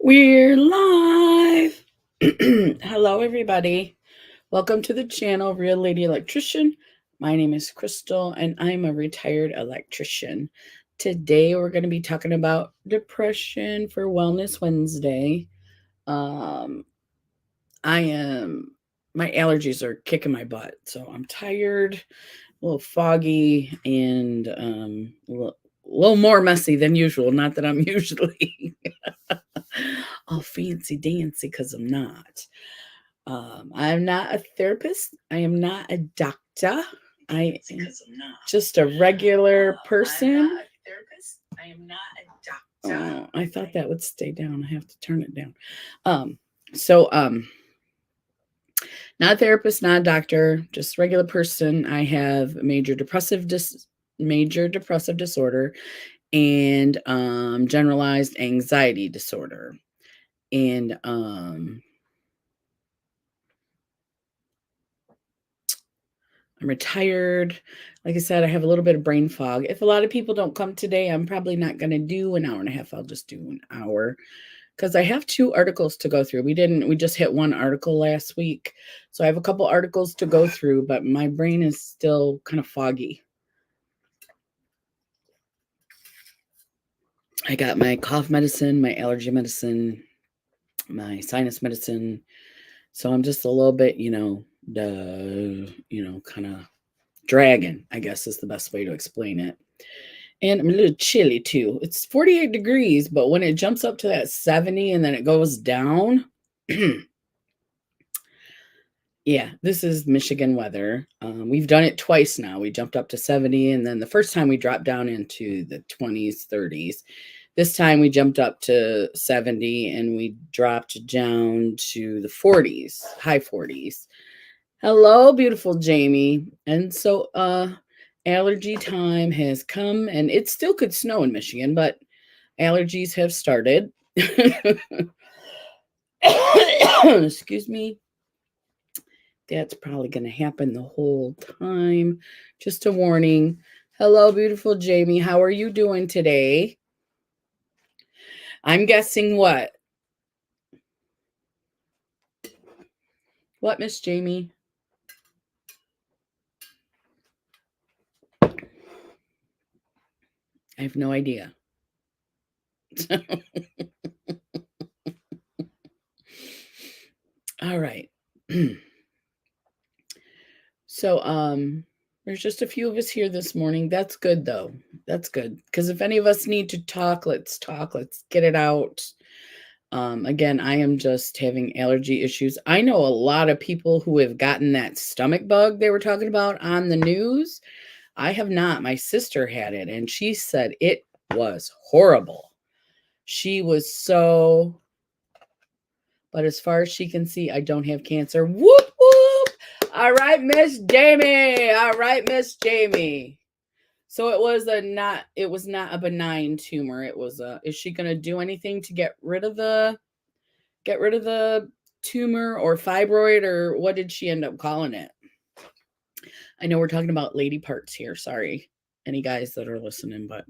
We're live. Hello, everybody. Welcome to the channel, Real Lady Electrician. My name is Crystal, and I'm a retired electrician. Today, we're going to be talking about depression for Wellness Wednesday. My allergies are kicking my butt, so I'm tired, a little foggy, and a little more messy than usual. Not that I'm usually all fancy dancy, because I'm not. I'm not a therapist. I am not a doctor. I am just a regular person. I'm not a therapist. I am not a doctor. Oh, I thought that would stay down. I have to turn it down. Not a therapist, not a doctor, just regular person. I have major depressive disorder and generalized anxiety disorder. And I'm retired. Like I said, I have a little bit of brain fog. If a lot of people don't come today, I'm probably not going to do an hour and a half. I'll just do an hour because I have 2 articles to go through. We just hit 1 article last week. So I have a couple articles to go through, but my brain is still kind of foggy. I got my cough medicine, my allergy medicine, my sinus medicine. So I'm just a little bit, kind of dragging, I guess is the best way to explain it. And I'm a little chilly too. It's 48 degrees, but when it jumps up to that 70 and then it goes down, yeah, this is Michigan weather. We've done it twice now. We jumped up to 70, and then the first time we dropped down into the 20s, 30s. This time we jumped up to 70 and we dropped down to the 40s, high 40s. Hello, beautiful Jamie. And so allergy time has come, and it still could snow in Michigan, but allergies have started. Excuse me. That's probably going to happen the whole time. Just a warning. Hello, beautiful Jamie. How are you doing today? I'm guessing what? What, Miss Jamie? I have no idea. All right. So, there's just a few of us here this morning. That's good, though. That's good. Because if any of us need to talk. Let's get it out. Again, I am just having allergy issues. I know a lot of people who have gotten that stomach bug they were talking about on the news. I have not. My sister had it, and she said it was horrible. She was so... But as far as she can see, I don't have cancer. Whoop, whoop. All right, Miss Jamie. All right, Miss Jamie. So it was not a benign tumor. It was is she going to do anything to get rid of the tumor or fibroid, or what did she end up calling it? I know we're talking about lady parts here. Sorry, any guys that are listening, but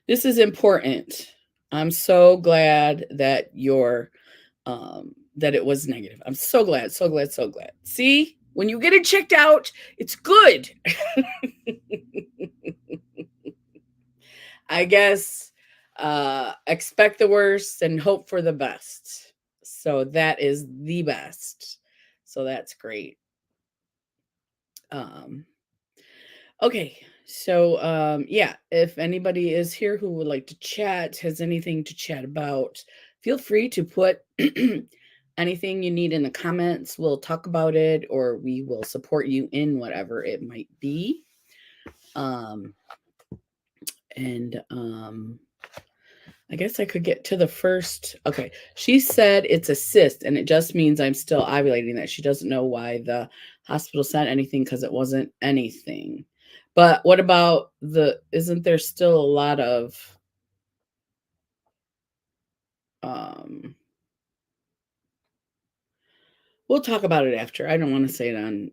this is important. I'm so glad that that it was negative. I'm so glad. See, when you get it checked out, it's good. I guess expect the worst and hope for the best. So that is the best. So that's great. Okay. So yeah, if anybody is here who would like to chat, has anything to chat about, feel free to put anything you need in the comments. We'll talk about it, or we will support you in whatever it might be. I guess I could get to the first. Okay. She said it's a cyst, and it just means I'm still ovulating. That she doesn't know why the hospital sent anything, because it wasn't anything. But what about isn't there still a lot of we'll talk about it after. I don't want to say it on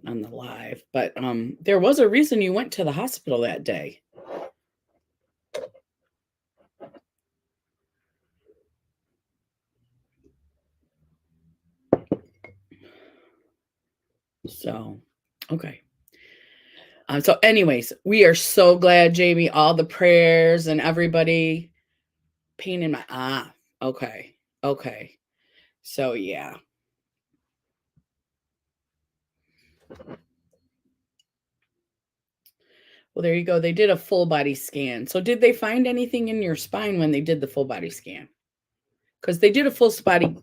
the live, but there was a reason you went to the hospital that day. So, okay. So anyways, we are so glad, Jamie, all the prayers and everybody pain in my okay. Okay. So yeah. Well, there you go. They did a full body scan. So did they find anything in your spine when they did the full body scan? Because they did a full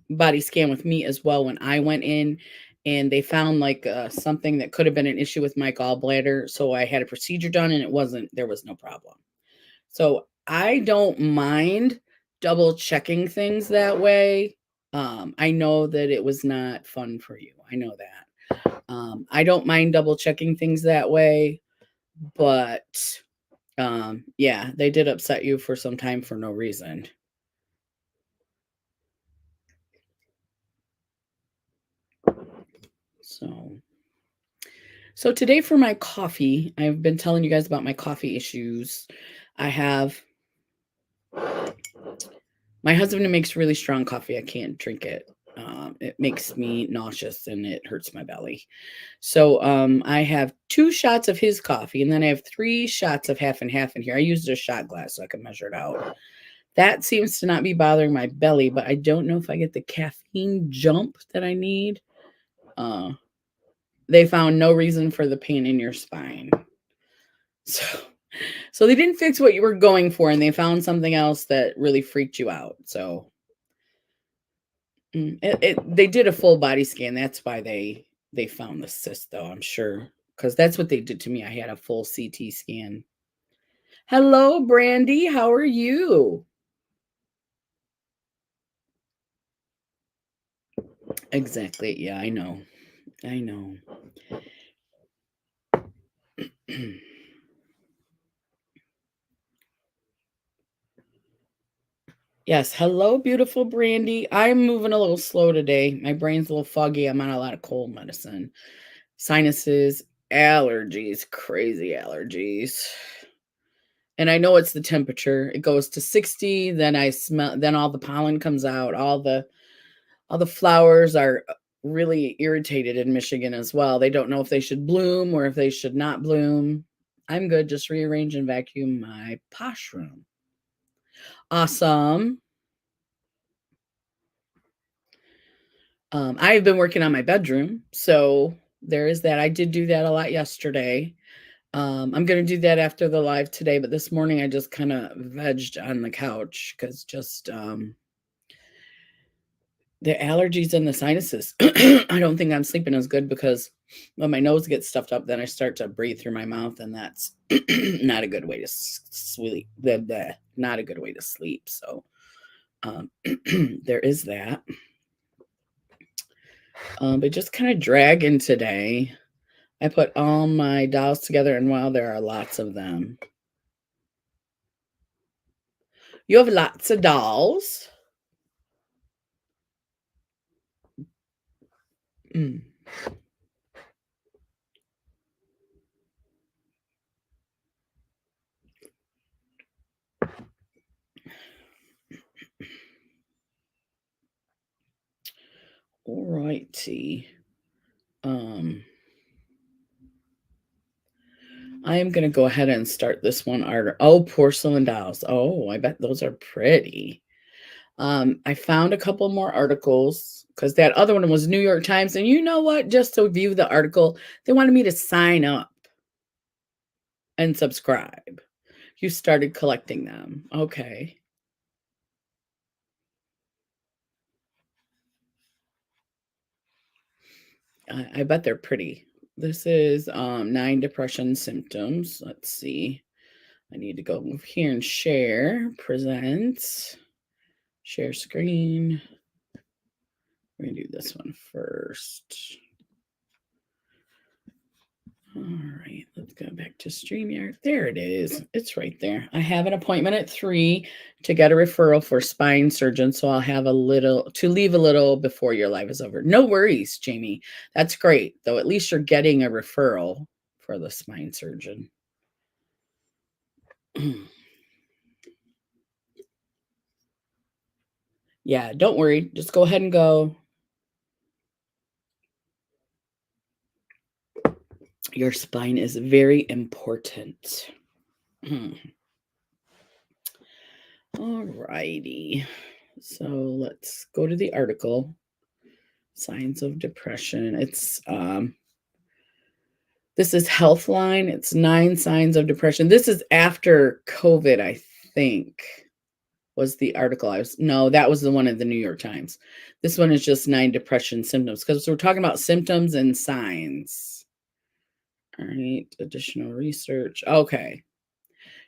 body scan with me as well when I went in, and they found like something that could have been an issue with my gallbladder. So I had a procedure done, and there was no problem. So I don't mind double checking things that way. I know that it was not fun for you. I know that. I don't mind double checking things that way, but yeah, they did upset you for some time for no reason. So So today for my coffee, I've been telling you guys about my coffee issues. I have my husband makes really strong coffee. I can't drink it. It makes me nauseous and it hurts my belly. So I have 2 shots of his coffee, and then I have 3 shots of half and half in here. I used a shot glass so I can measure it out. That seems to not be bothering my belly, but I don't know if I get the caffeine jump that I need. Uh, they found no reason for the pain in your spine. So So they didn't fix what you were going for, and they found something else that really freaked you out. So they did a full body scan. That's why they found the cyst, though, I'm sure, because that's what they did to me. I had a full CT scan. Hello, Brandy. How are you? Exactly. Yeah, I know. I know. Yes. Hello, beautiful Brandy. I'm moving a little slow today. My brain's a little foggy. I'm on a lot of cold medicine, sinuses, allergies, crazy allergies. And I know it's the temperature. It goes to 60, then I smell, then all the pollen comes out. All the flowers are really irritated in Michigan as well. They don't know if they should bloom or if they should not bloom. I'm good. Just rearrange and vacuum my posh room. Awesome. I've been working on my bedroom, so there is that. I did do that a lot yesterday. I'm gonna do that after the live today, but this morning I just kind of vegged on the couch because just the allergies and the sinuses. I don't think I'm sleeping as good because when my nose gets stuffed up, then I start to breathe through my mouth, and that's not a good way to sleep. Not a good way to sleep. So there is that. But just kind of dragging today. I put all my dolls together, and wow, there are lots of them. You have lots of dolls. Mm. All righty. I am going to go ahead and start this one art. Oh, porcelain dolls. Oh, I bet those are pretty. I found a couple more articles because that other one was New York Times. And you know what? Just to view the article, they wanted me to sign up and subscribe. You started collecting them. Okay. I bet they're pretty. This is 9 depression symptoms. Let's see. I need to go over here and share, present, share screen. We're going to do this one first. All right, let's go back to StreamYard. There it is. It's right there. I have an appointment at 3 to get a referral for spine surgeon. So I'll have to leave a little before your live is over. No worries, Jamie. That's great. Though at least you're getting a referral for the spine surgeon. Yeah, don't worry. Just go ahead and go. Your spine is very important. All righty. So let's go to the article. Signs of depression. This is Healthline. It's 9 signs of depression. This is after COVID, I think, was the article. No, that was the one at the New York Times. This one is just 9 depression symptoms, because we're talking about symptoms and signs. All right, additional research. Okay,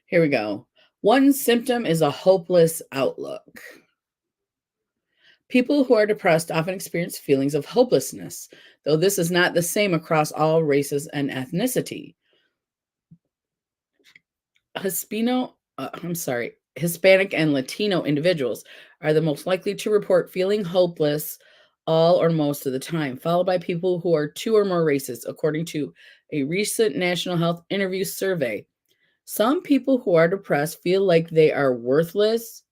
here we go. One symptom is a hopeless outlook. People who are depressed often experience feelings of hopelessness, though this is not the same across all races and ethnicity. Hispanic and Latino individuals are the most likely to report feeling hopeless all or most of the time, followed by people who are 2 or more races, according to a recent National Health Interview survey. Some people who are depressed feel like they are worthless,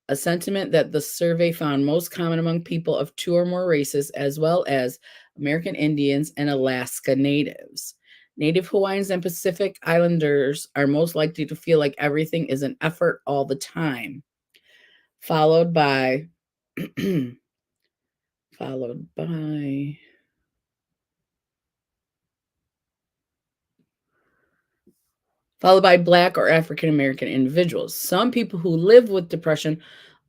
a sentiment that the survey found most common among people of 2 or more races, as well as American Indians and Alaska Natives. Native Hawaiians and Pacific Islanders are most likely to feel like everything is an effort all the time, followed by Black or African American individuals. Some people who live with depression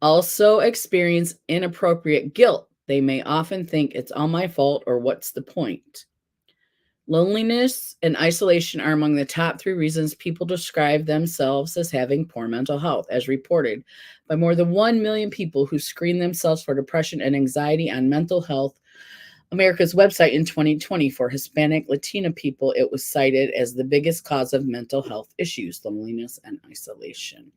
also experience inappropriate guilt. They may often think it's all my fault or what's the point. Loneliness and isolation are among the top 3 reasons people describe themselves as having poor mental health, as reported by more than 1 million people who screened themselves for depression and anxiety on Mental Health America's website in 2020. For Hispanic Latino people, it was cited as the biggest cause of mental health issues, loneliness and isolation.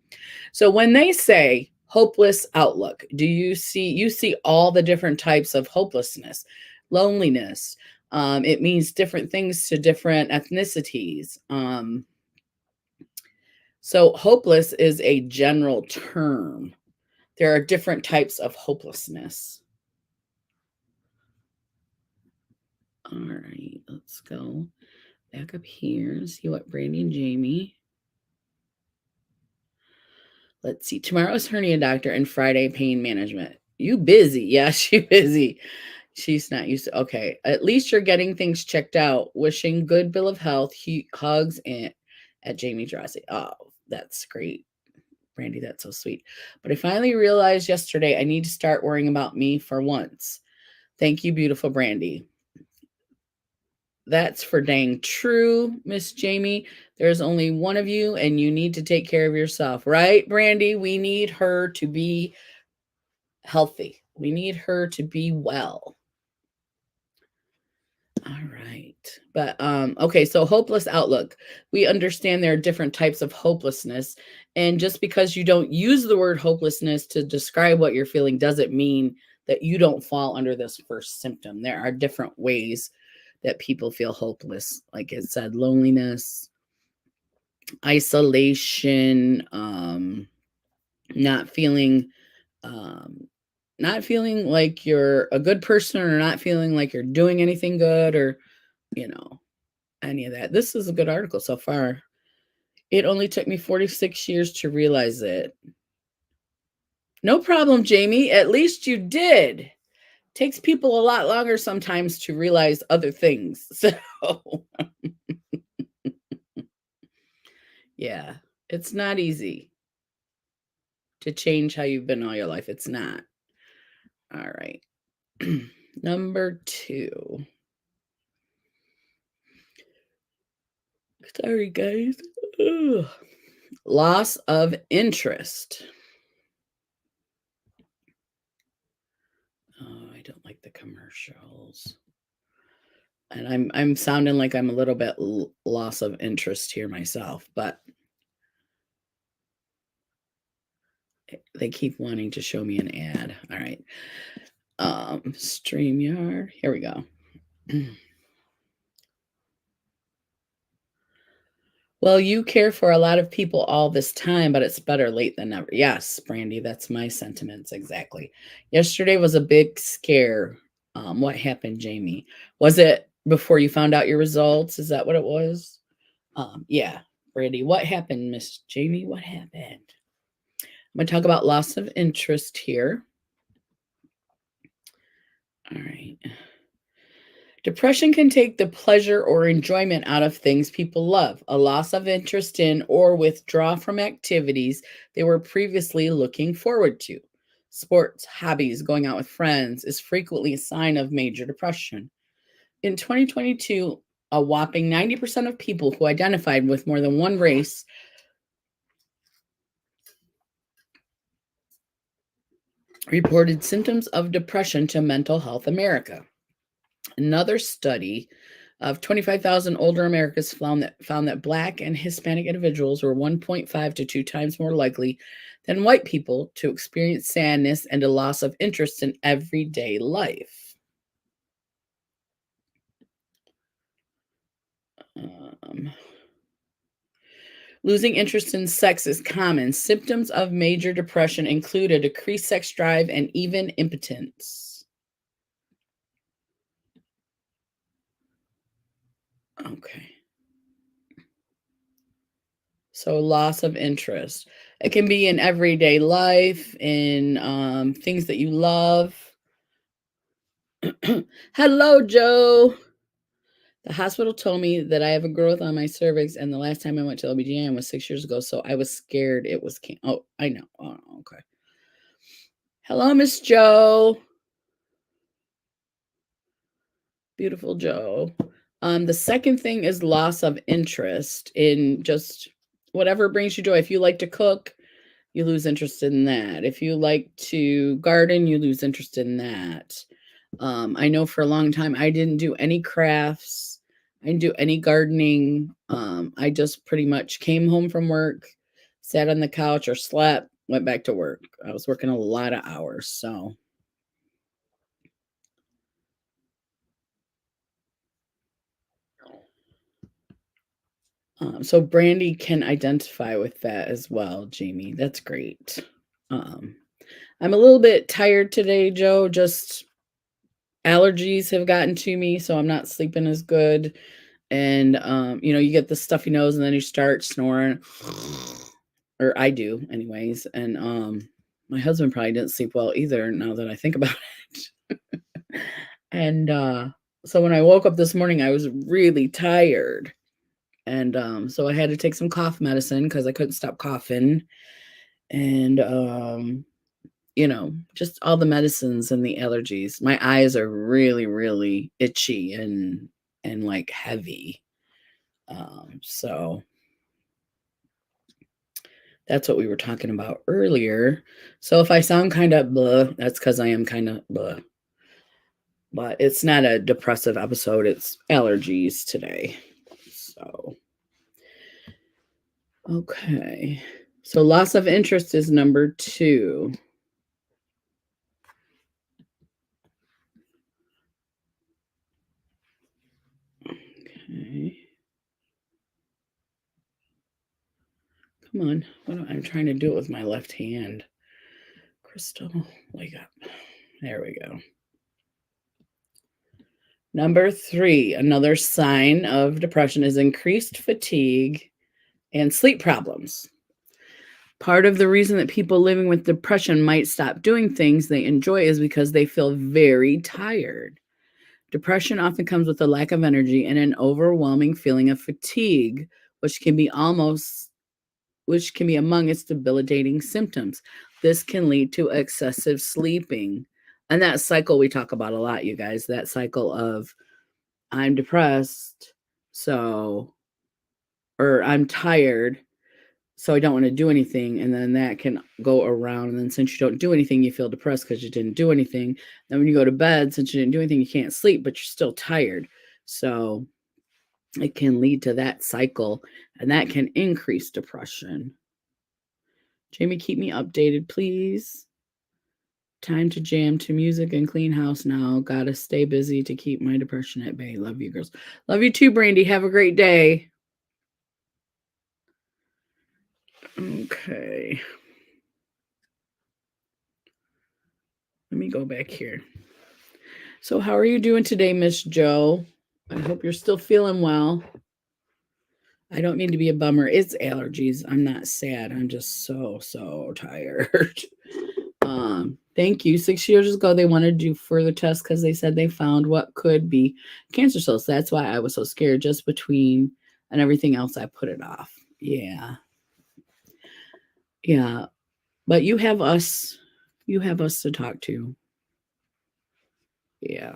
So when they say hopeless outlook, you see all the different types of hopelessness, loneliness. It means different things to different ethnicities. So hopeless is a general term. There are different types of hopelessness. All right, let's go back up here and see what Brandy and Jamie. Let's see. Tomorrow's hernia doctor and Friday pain management. You busy? Yeah, she busy. She's not used to. Okay, at least you're getting things checked out. Wishing good bill of health. Hugs at Jamie Drosy. Oh, that's great, Brandy. That's so sweet. But I finally realized yesterday I need to start worrying about me for once. Thank you, beautiful Brandy. That's for dang true, Miss Jamie. There's only one of you, and you need to take care of yourself, right, Brandy? We need her to be healthy. We need her to be well. All right. But okay, so hopeless outlook. We understand there are different types of hopelessness, and just because you don't use the word hopelessness to describe what you're feeling doesn't mean that you don't fall under this first symptom. There are different ways that people feel hopeless. Like it said, loneliness, isolation, not feeling like you're a good person, or not feeling like you're doing anything good, or any of that. This is a good article so far. It only took me 46 years to realize it. No problem, Jamie. At least you did. Takes people a lot longer sometimes to realize other things. So yeah, it's not easy to change how you've been all your life. It's not. All right. Number 2. Sorry, guys. Ugh. Loss of interest. Oh, I don't like the commercials. And I'm sounding like I'm a little bit loss of interest here myself, but they keep wanting to show me an ad. All right. StreamYard. Here we go. Well, you care for a lot of people all this time, but it's better late than never. Yes, Brandy, that's my sentiments exactly. Yesterday was a big scare. What happened, Jamie? Was it before you found out your results. Is that what it was? Yeah, Brandy. What happened, Miss Jamie? What happened? I'm going to talk about loss of interest here. All right. Depression can take the pleasure or enjoyment out of things people love, a loss of interest in, or withdraw from activities they were previously looking forward to. Sports, hobbies, going out with friends is frequently a sign of major depression. In 2022, a whopping 90% of people who identified with more than one race reported symptoms of depression to Mental Health America. Another study of 25,000 older Americans found that Black and Hispanic individuals were 1.5 to 2 times more likely than white people to experience sadness and a loss of interest in everyday life. Losing interest in sex is common. Symptoms of major depression include a decreased sex drive and even impotence. Okay. So loss of interest. It can be in everyday life, in things that you love. Hello, Joe. The hospital told me that I have a growth on my cervix, and the last time I went to OB/GYN was 6 years ago, so I was scared it was oh, I know. Oh, okay. Hello, Miss Joe. Beautiful Joe. The second thing is loss of interest in just whatever brings you joy. If you like to cook, you lose interest in that. If you like to garden, you lose interest in that. I know for a long time I didn't do any crafts. I didn't do any gardening. I just pretty much came home from work, sat on the couch or slept, went back to work. I was working a lot of hours. So Brandy can identify with that as well, Jamie. That's great. I'm a little bit tired today, Joe. Just allergies have gotten to me, so I'm not sleeping as good. And you get the stuffy nose and then you start snoring. Or I do anyways. And my husband probably didn't sleep well either now that I think about it. And so when I woke up this morning, I was really tired. And so I had to take some cough medicine because I couldn't stop coughing. And just all the medicines and the allergies. My eyes are really, really itchy and like heavy. So that's what we were talking about earlier. So if I sound kind of blah, that's because I am kind of blah. But it's not a depressive episode, it's allergies today. So, okay. So loss of interest is number 2. Okay. Come on. I'm trying to do it with my left hand. Crystal, wake up. There we go. Number 3, another sign of depression is increased fatigue and sleep problems. Part of the reason that people living with depression might stop doing things they enjoy is because they feel very tired. Depression often comes with a lack of energy and an overwhelming feeling of fatigue, which can be among its debilitating symptoms. This can lead to excessive sleeping. And that cycle we talk about a lot, you guys, that cycle of I'm depressed, or I'm tired, so I don't want to do anything. And then that can go around. And then since you don't do anything, you feel depressed because you didn't do anything. Then when you go to bed, since you didn't do anything, you can't sleep, but you're still tired. So it can lead to that cycle, and that can increase depression. Jamie, keep me updated, please. Time to jam to music and clean house now. Gotta stay busy to keep my depression at bay. Love you, girls. Love you too, Brandy. Have a great day. Okay. Let me go back here. So how are you doing today, Miss Joe? I hope you're still feeling well. I don't mean to be a bummer. It's allergies. I'm not sad. I'm just so tired. Thank you. 6 years ago, they wanted to do further tests because they said they found what could be cancer cells. That's why I was so scared. Just between and everything else, I put it off. Yeah. Yeah. But you have us. You have us to talk to. Yeah.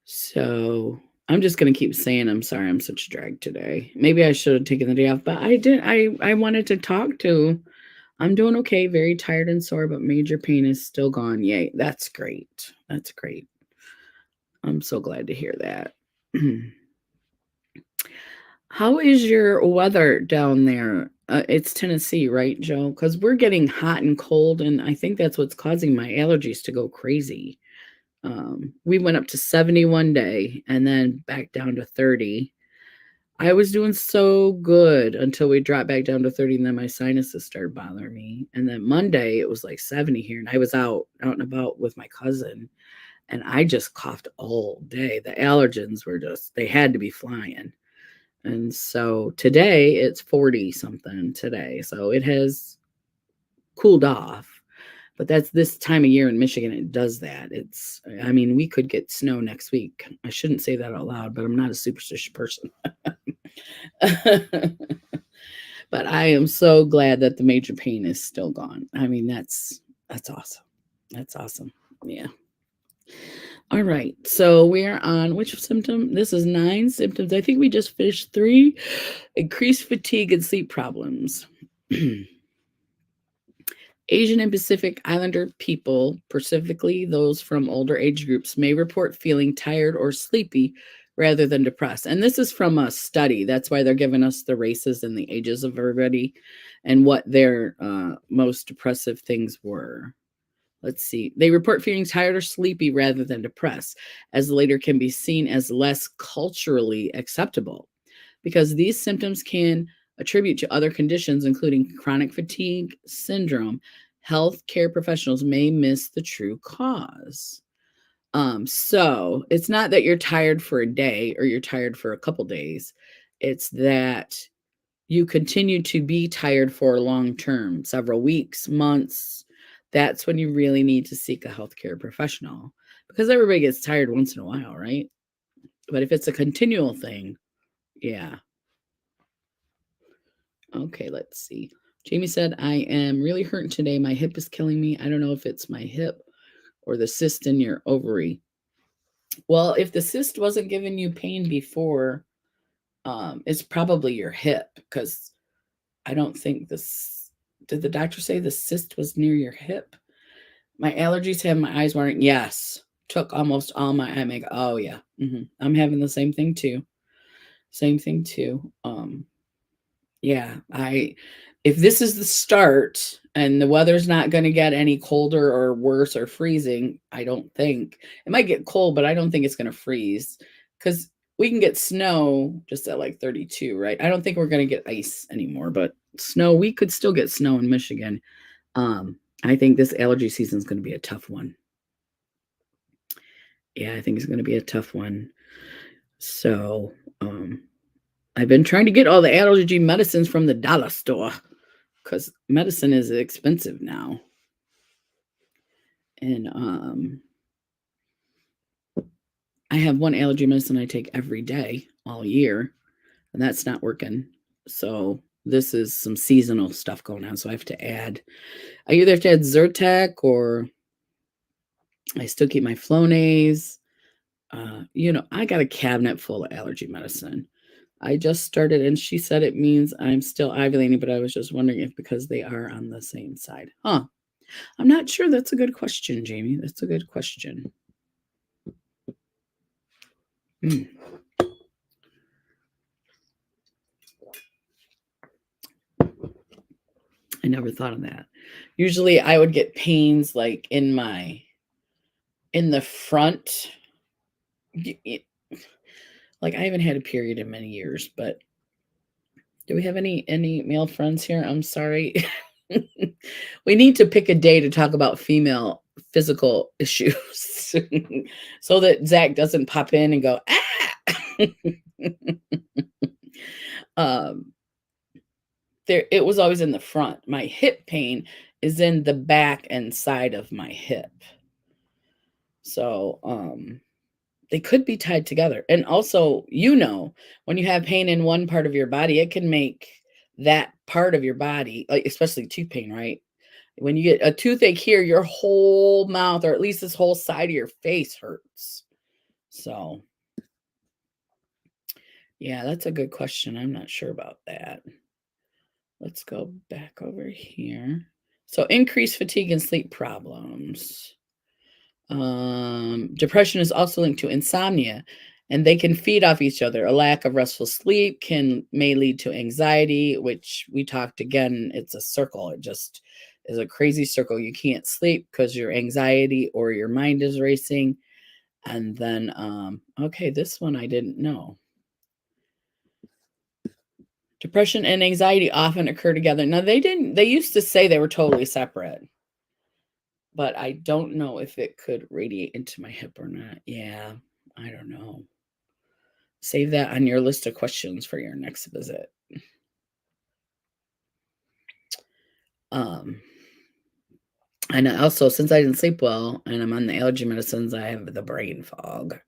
So I'm just gonna keep saying I'm sorry I'm such a drag today. Maybe I should have taken the day off, but I did. I wanted to talk to. I'm doing okay, very tired and sore, but major pain is still gone. Yay. That's great. That's great. I'm so glad to hear that. How is your weather down there? It's Tennessee, right, Joe? Because we're getting hot and cold, and I think that's what's causing my allergies to go crazy. We went up to 70 one day and then back down to 30. I was doing so good until we dropped back down to 30, and then my sinuses started bothering me. And then Monday it was like 70 here, and I was out and about with my cousin, and I just coughed all day. The allergens were just they had to be flying. And so today it's 40 something today. So it has cooled off. But that's this time of year in Michigan, it does that. I mean, we could get snow next week. I shouldn't say that out loud, but I'm not a superstitious person. But I am so glad that the major pain is still gone. I mean, that's awesome. That's awesome. Yeah. All right. So we're on which symptom? This is 9 symptoms. I think we just finished 3. Increased fatigue and sleep problems. Asian and Pacific Islander people, specifically those from older age groups, may report feeling tired or sleepy rather than depressed. And this is from a study. That's why they're giving us the races and the ages of everybody and what their most depressive things were. Let's see. They report feeling tired or sleepy rather than depressed, as later can be seen as less culturally acceptable because these symptoms can attribute to other conditions, including chronic fatigue syndrome. Healthcare professionals may miss the true cause. So it's not that you're tired for a day or you're tired for a couple days. It's that you continue to be tired for long term, several weeks, months. That's when you really need to seek a healthcare professional because everybody gets tired once in a while, right? But if it's a continual thing, yeah. Okay, let's see. Jamie said, I am really hurting today. My hip is killing me. I don't know if it's my hip or the cyst in your ovary. Well, if the cyst wasn't giving you pain before, it's probably your hip because I don't think this. Did the doctor say the cyst was near your hip? My allergies have my eyes watering. Yes, took almost all my eye makeup. Oh yeah, I'm having the same thing too. Same thing too. Yeah, if this is the start and the weather's not going to get any colder or worse or freezing, I don't think. It might get cold, but I don't think it's going to freeze cuz we can get snow just at like 32, right? I don't think we're going to get ice anymore, but snow, we could still get snow in Michigan. I think this allergy season is going to be a tough one. Yeah, I think it's going to be a tough one. So, I've been trying to get all the allergy medicines from the dollar store because medicine is expensive now. And I have one allergy medicine I take every day all year, and that's not working. So this is some seasonal stuff going on. So I have to add, I either have to add Zyrtec or I still keep my Flonase. I got a cabinet full of allergy medicine. I just started, and she said it means I'm still ovulating, but I was just wondering if because they are on the same side. Huh. I'm not sure. That's a good question, Jamie. That's a good question. Mm. I never thought of that. Usually I would get pains like in the front. Like I haven't had a period in many years, but do we have any male friends here? I'm sorry. We need to pick a day to talk about female physical issues so that Zach doesn't pop in and go, ah. um, it was always in the front. My hip pain is in the back and side of my hip. So, they could be tied together. And also, when you have pain in one part of your body, it can make that part of your body, like especially tooth pain, right? When you get a toothache here, your whole mouth, or at least this whole side of your face hurts. So, yeah, that's a good question. I'm not sure about that. Let's go back over here. So, increased fatigue and sleep problems. Depression is also linked to insomnia, and they can feed off each other. A lack of restful sleep may lead to anxiety, which we talked again. It's a circle. It just is a crazy circle. You can't sleep because your anxiety or your mind is racing. And then, okay, this one I didn't know. Depression and anxiety often occur together. Now they used to say they were totally separate, but I don't know if it could radiate into my hip or not. Yeah, I don't know. Save that on your list of questions for your next visit. And also, since I didn't sleep well and I'm on the allergy medicines, I have the brain fog.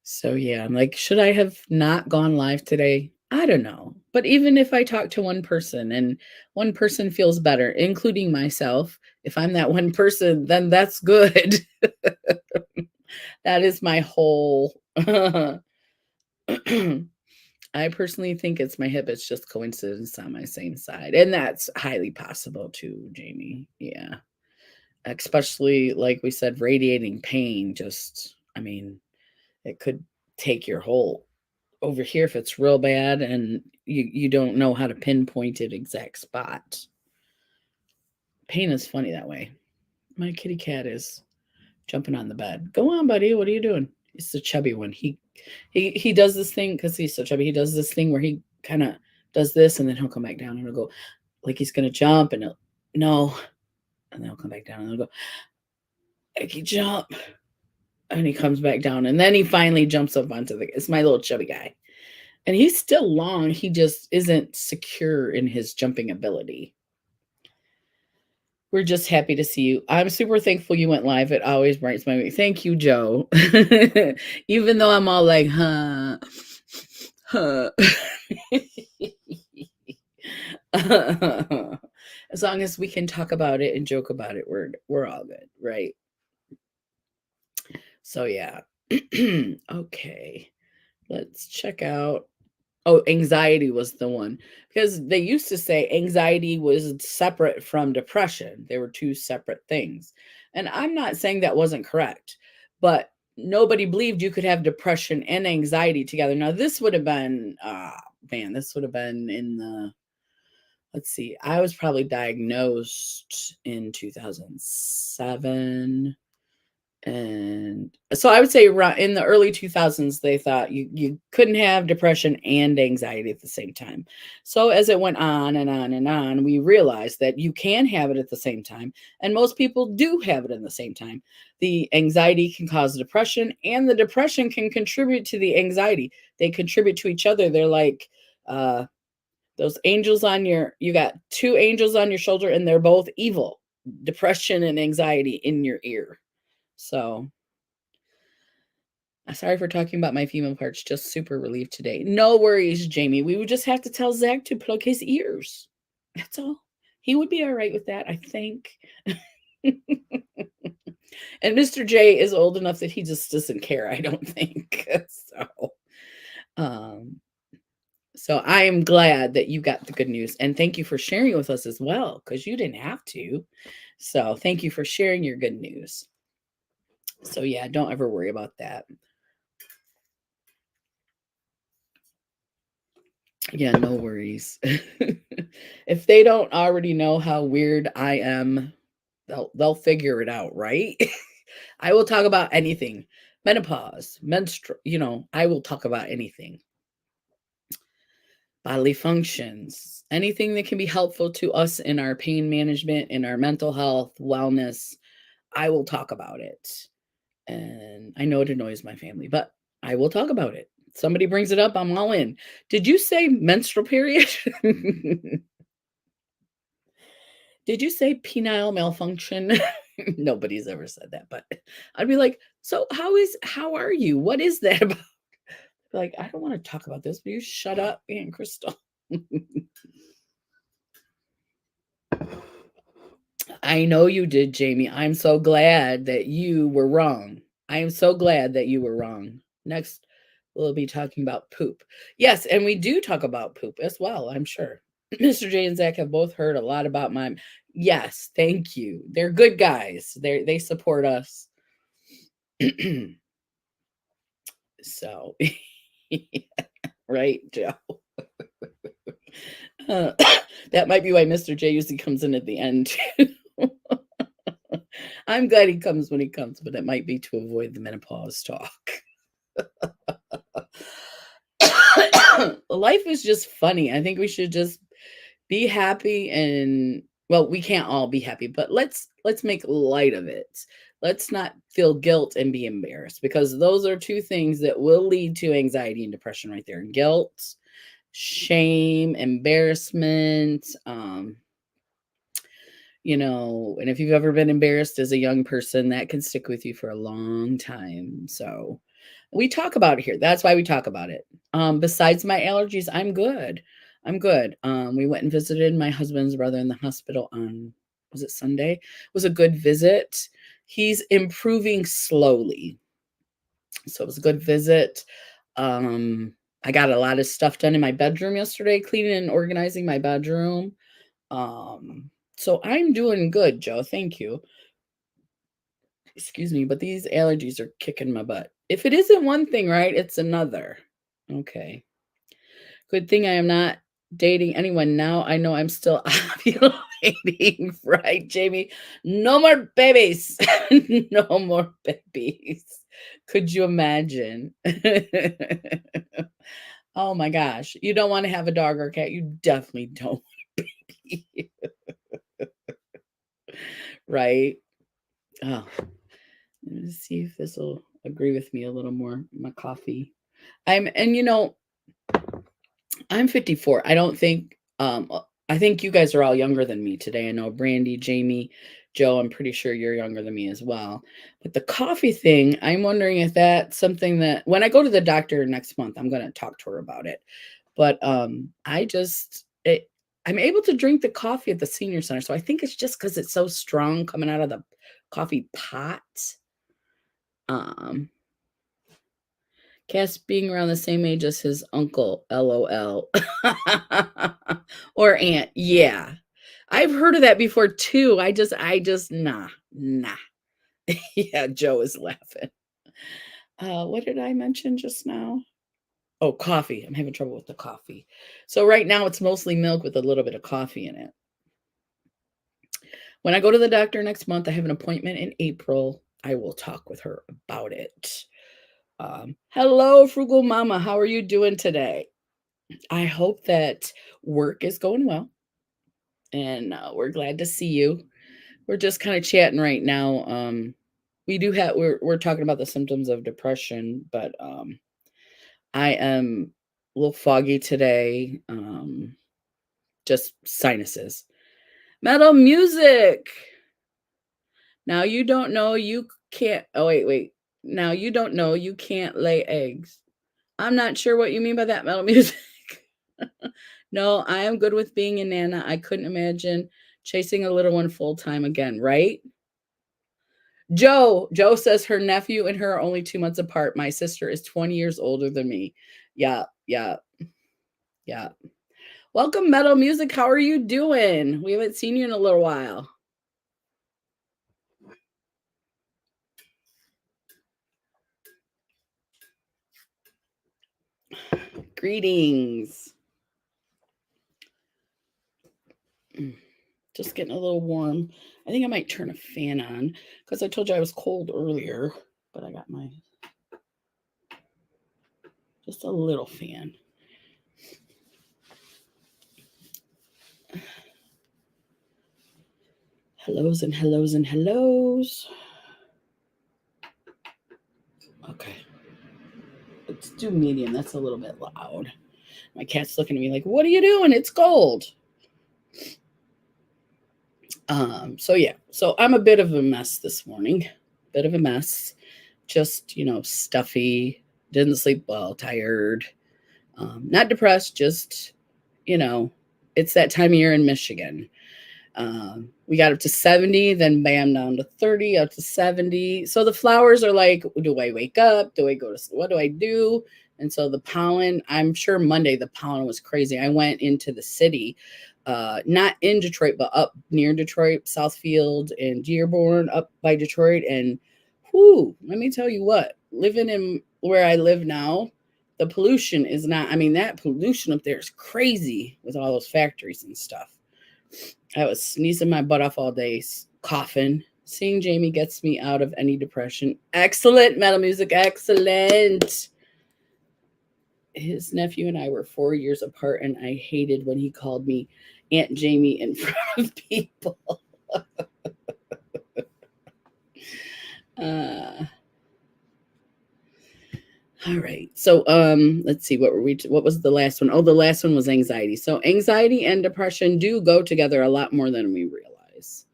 So yeah, I'm like, should I have not gone live today? I don't know. But even if I talk to one person and one person feels better, including myself, if I'm that one person, then that's good. That is my whole I personally think it's my hip. It's just coincidence on my same side. And that's highly possible too, Jamie. Yeah. Especially like we said, radiating pain, it could take your whole over here if it's real bad and you don't know how to pinpoint it exact spot. Pain is funny that way. My kitty cat is jumping on the bed. Go on, buddy. What are you doing? It's the chubby one. He does this thing because he's so chubby. He does this thing where he kind of does this and then he'll come back down and he'll go like he's gonna jump and no, and then he'll come back down and he'll go, Eggy jump, and he comes back down and then he finally jumps up onto it's my little chubby guy, and he's still long. He just isn't secure in his jumping ability. We're just happy to see you. I'm super thankful you went live. It always brightens my week. Thank you, Joe. Even though I'm all like, huh. As long as we can talk about it and joke about it, we're all good, right? So yeah. Okay. Let's check out. Oh, anxiety was the one, because they used to say anxiety was separate from depression. They were two separate things. And I'm not saying that wasn't correct, but nobody believed you could have depression and anxiety together. Now, this would have been, this would have been in the, let's see, I was probably diagnosed in 2007. And so I would say in the early 2000s, they thought you couldn't have depression and anxiety at the same time. So as it went on and on and on, we realized that you can have it at the same time. And most people do have it in the same time. The anxiety can cause depression and the depression can contribute to the anxiety. They contribute to each other. They're like those angels you got two angels on your shoulder and they're both evil. Depression and anxiety in your ear. So, sorry for talking about my female parts. Just super relieved today. No worries, Jamie. We would just have to tell Zach to plug his ears. That's all. He would be all right with that, I think. And Mr. J is old enough that he just doesn't care, I don't think. So I am glad that you got the good news. And thank you for sharing it with us as well, because you didn't have to. So thank you for sharing your good news. So yeah, don't ever worry about that. Yeah, no worries. If they don't already know how weird I am, they'll figure it out, right? I will talk about anything. Menopause, I will talk about anything. Bodily functions, anything that can be helpful to us in our pain management, in our mental health, wellness. I will talk about it. And I know it annoys my family, but I will talk about it. Somebody brings it up, I'm all in. Did you say menstrual period? Did you say penile malfunction? Nobody's ever said that, but I'd be like, "So how are you? What is that about?" Like, "I don't wanna talk about this. Will you shut up, Aunt Crystal?" I know you did, Jamie. I'm so glad that you were wrong. I am so glad that you were wrong. Next, we'll be talking about poop. Yes, and we do talk about poop as well, I'm sure. Mr. J and Zach have both heard a lot about my. Yes, thank you. They're good guys. They support us. So, right, Joe. Uh, that might be why Mr. J usually comes in at the end too. I'm glad he comes when he comes, but it might be to avoid the menopause talk. Life is just funny. I think we should just be happy and well, we can't all be happy, but let's make light of it. Let's not feel guilt and be embarrassed because those are two things that will lead to anxiety and depression right there. Guilt, shame, embarrassment, and if you've ever been embarrassed as a young person, that can stick with you for a long time. So we talk about it here. That's why we talk about it. Besides my allergies, I'm good. I'm good. We went and visited my husband's brother in the hospital on, was it Sunday? It was a good visit. He's improving slowly. So it was a good visit. I got a lot of stuff done in my bedroom yesterday, cleaning and organizing my bedroom. So I'm doing good, Joe. Thank you. Excuse me, but these allergies are kicking my butt. If it isn't one thing, right, it's another. Okay. Good thing I am not dating anyone now. I know I'm still ovulating, right, Jamie? No more babies. No more babies. Could you imagine? Oh my gosh. You don't want to have a dog or a cat. You definitely don't want a baby. Right? Oh, let me see if this will agree with me a little more. My coffee. I'm 54. I think you guys are all younger than me today. I know Brandy, Jamie, Joe, I'm pretty sure you're younger than me as well. But the coffee thing, I'm wondering if that's something that when I go to the doctor next month, I'm going to talk to her about it. But I'm able to drink the coffee at the senior center. So I think it's just because it's so strong coming out of the coffee pot. Um, Cass being around the same age as his uncle, LOL. Or aunt. Yeah. I've heard of that before too. Nah. Yeah, Joe is laughing. What did I mention just now? Oh, coffee. I'm having trouble with the coffee. So right now it's mostly milk with a little bit of coffee in it. When I go to the doctor next month, I have an appointment in April. I will talk with her about it. Hello, Frugal Mama. How are you doing today? I hope that work is going well, and we're glad to see you. We're just kind of chatting right now. We're talking about the symptoms of depression, but I am a little foggy today. Just sinuses. Metal music. Now you don't know you can't. Oh wait. Now you don't know you can't lay eggs. I'm not sure what you mean by that, metal music. No, I am good with being a nana. I couldn't imagine chasing a little one full time again, right? Joe says her nephew and her are only 2 months apart. My sister is 20 years older than me. Yeah, yeah, yeah. Welcome, Metal Music. How are you doing? We haven't seen you in a little while. Greetings. Just getting a little warm. I think I might turn a fan on because I told you I was cold earlier, but I got my just a little fan. Hellos and hellos and hellos. Okay. Let's do medium. That's a little bit loud. My cat's looking at me like, what are you doing? It's cold. So I'm a bit of a mess this morning. Bit of a mess. Just, stuffy, didn't sleep well, tired. Not depressed, just, it's that time of year in Michigan. We got up to 70, then bam, down to 30, up to 70. So the flowers are like, do I wake up? Do I go to, what do I do? And so the pollen, I'm sure Monday the pollen was crazy. I went into the city, not in Detroit, but up near Detroit, Southfield and Dearborn, up by Detroit. And let me tell you what, living in where I live now, the pollution is not, that pollution up there is crazy with all those factories and stuff. I was sneezing my butt off all day, coughing. Seeing Jamie gets me out of any depression. Excellent, Metal Music, excellent. His nephew and I were 4 years apart, and I hated when he called me Aunt Jamie in front of people. All right. So let's see, what was the last one? Oh, the last one was anxiety. So anxiety and depression do go together a lot more than we realize,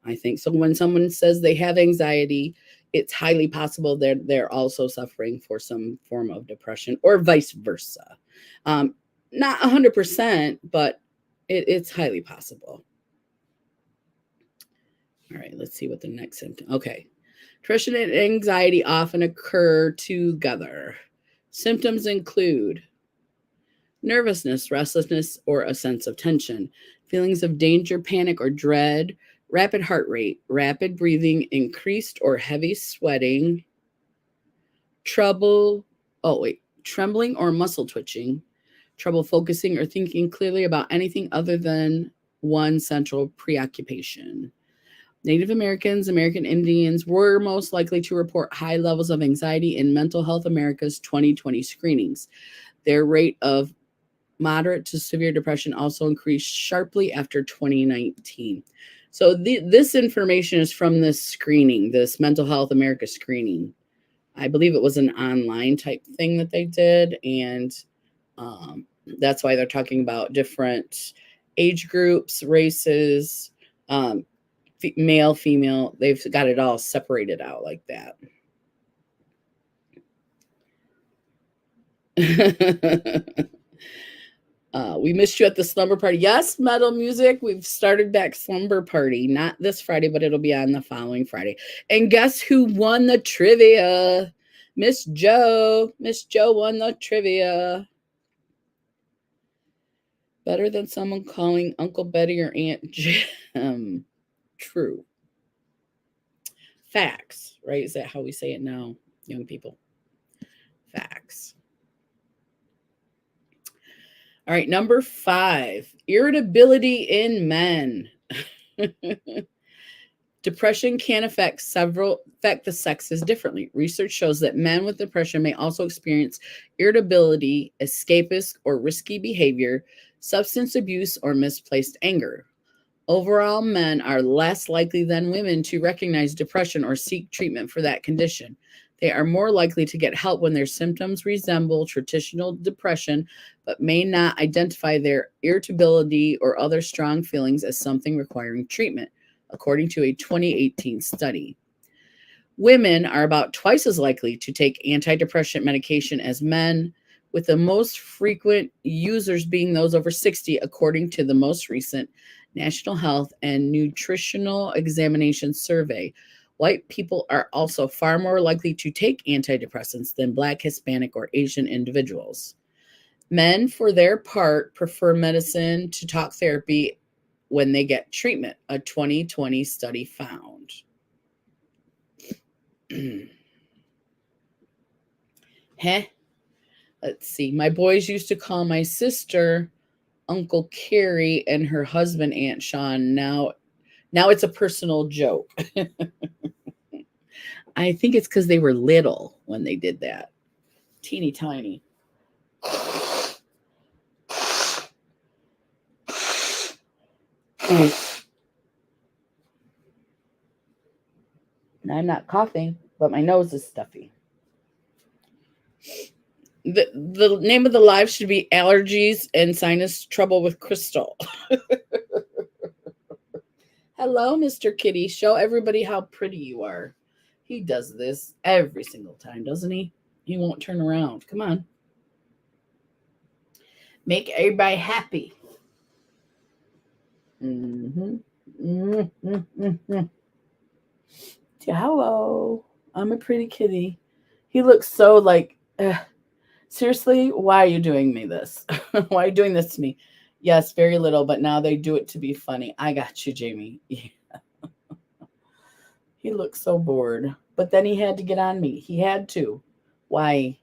I think. So when someone says they have anxiety, it's highly possible that they're also suffering for some form of depression, or vice versa. Not 100%, but it's highly possible. All right, let's see what the next symptom. Okay. Depression and anxiety often occur together. Symptoms include nervousness, restlessness, or a sense of tension, feelings of danger, panic, or dread, rapid heart rate, rapid breathing, increased or heavy sweating, trembling or muscle twitching, trouble focusing or thinking clearly about anything other than one central preoccupation. Native Americans, American Indians were most likely to report high levels of anxiety in Mental Health America's 2020 screenings. Their rate of moderate to severe depression also increased sharply after 2019. So this information is from this screening, this Mental Health America screening. I believe it was an online type thing that they did, and that's why they're talking about different age groups, races, male, female. They've got it all separated out like that. We missed you at the slumber party. Yes, Metal Music. We've started back slumber party. Not this Friday, but it'll be on the following Friday. And guess who won the trivia? Miss Joe. Miss Joe won the trivia. Better than someone calling Uncle Betty or Aunt Jim. True. Facts, right? Is that how we say it now, young people? Facts. All right, number 5, irritability in men. Depression can affect the sexes differently. Research shows that men with depression may also experience irritability, escapist or risky behavior, substance abuse, or misplaced anger. Overall, men are less likely than women to recognize depression or seek treatment for that condition. They are more likely to get help when their symptoms resemble traditional depression, but may not identify their irritability or other strong feelings as something requiring treatment, according to a 2018 study. Women are about twice as likely to take antidepressant medication as men, with the most frequent users being those over 60, according to the most recent National Health and Nutritional Examination Survey. White people are also far more likely to take antidepressants than Black, Hispanic, or Asian individuals. Men, for their part, prefer medicine to talk therapy when they get treatment, a 2020 study found. Let's see. My boys used to call my sister Uncle Carrie and her husband Aunt Sean. Now it's a personal joke. I think it's because they were little when they did that. Teeny tiny. I'm not coughing, but my nose is stuffy. The name of the live should be allergies and sinus trouble with Crystal. Hello, Mr. Kitty. Show everybody how pretty you are. He does this every single time, doesn't he? He won't turn around. Come on. Make everybody happy. Mm-hmm. Mm-hmm. Mm-hmm. Hello. I'm a pretty kitty. He looks so like, seriously, why are you doing me this? Why are you doing this to me? Yes, very little, but now they do it to be funny. I got you, Jamie. He looks so bored. But then he had to get on me. He had to. Why?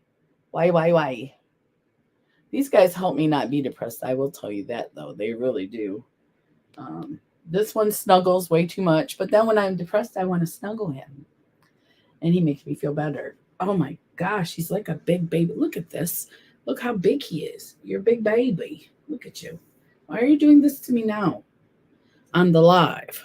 Why? These guys help me not be depressed. I will tell you that, though. They really do. Um, this one snuggles way too much. But then when I'm depressed, I want to snuggle him. And he makes me feel better. Oh my gosh, he's like a big baby. Look at this. Look how big he is. You're a big baby. Look at you. Why are you doing this to me now? On the live.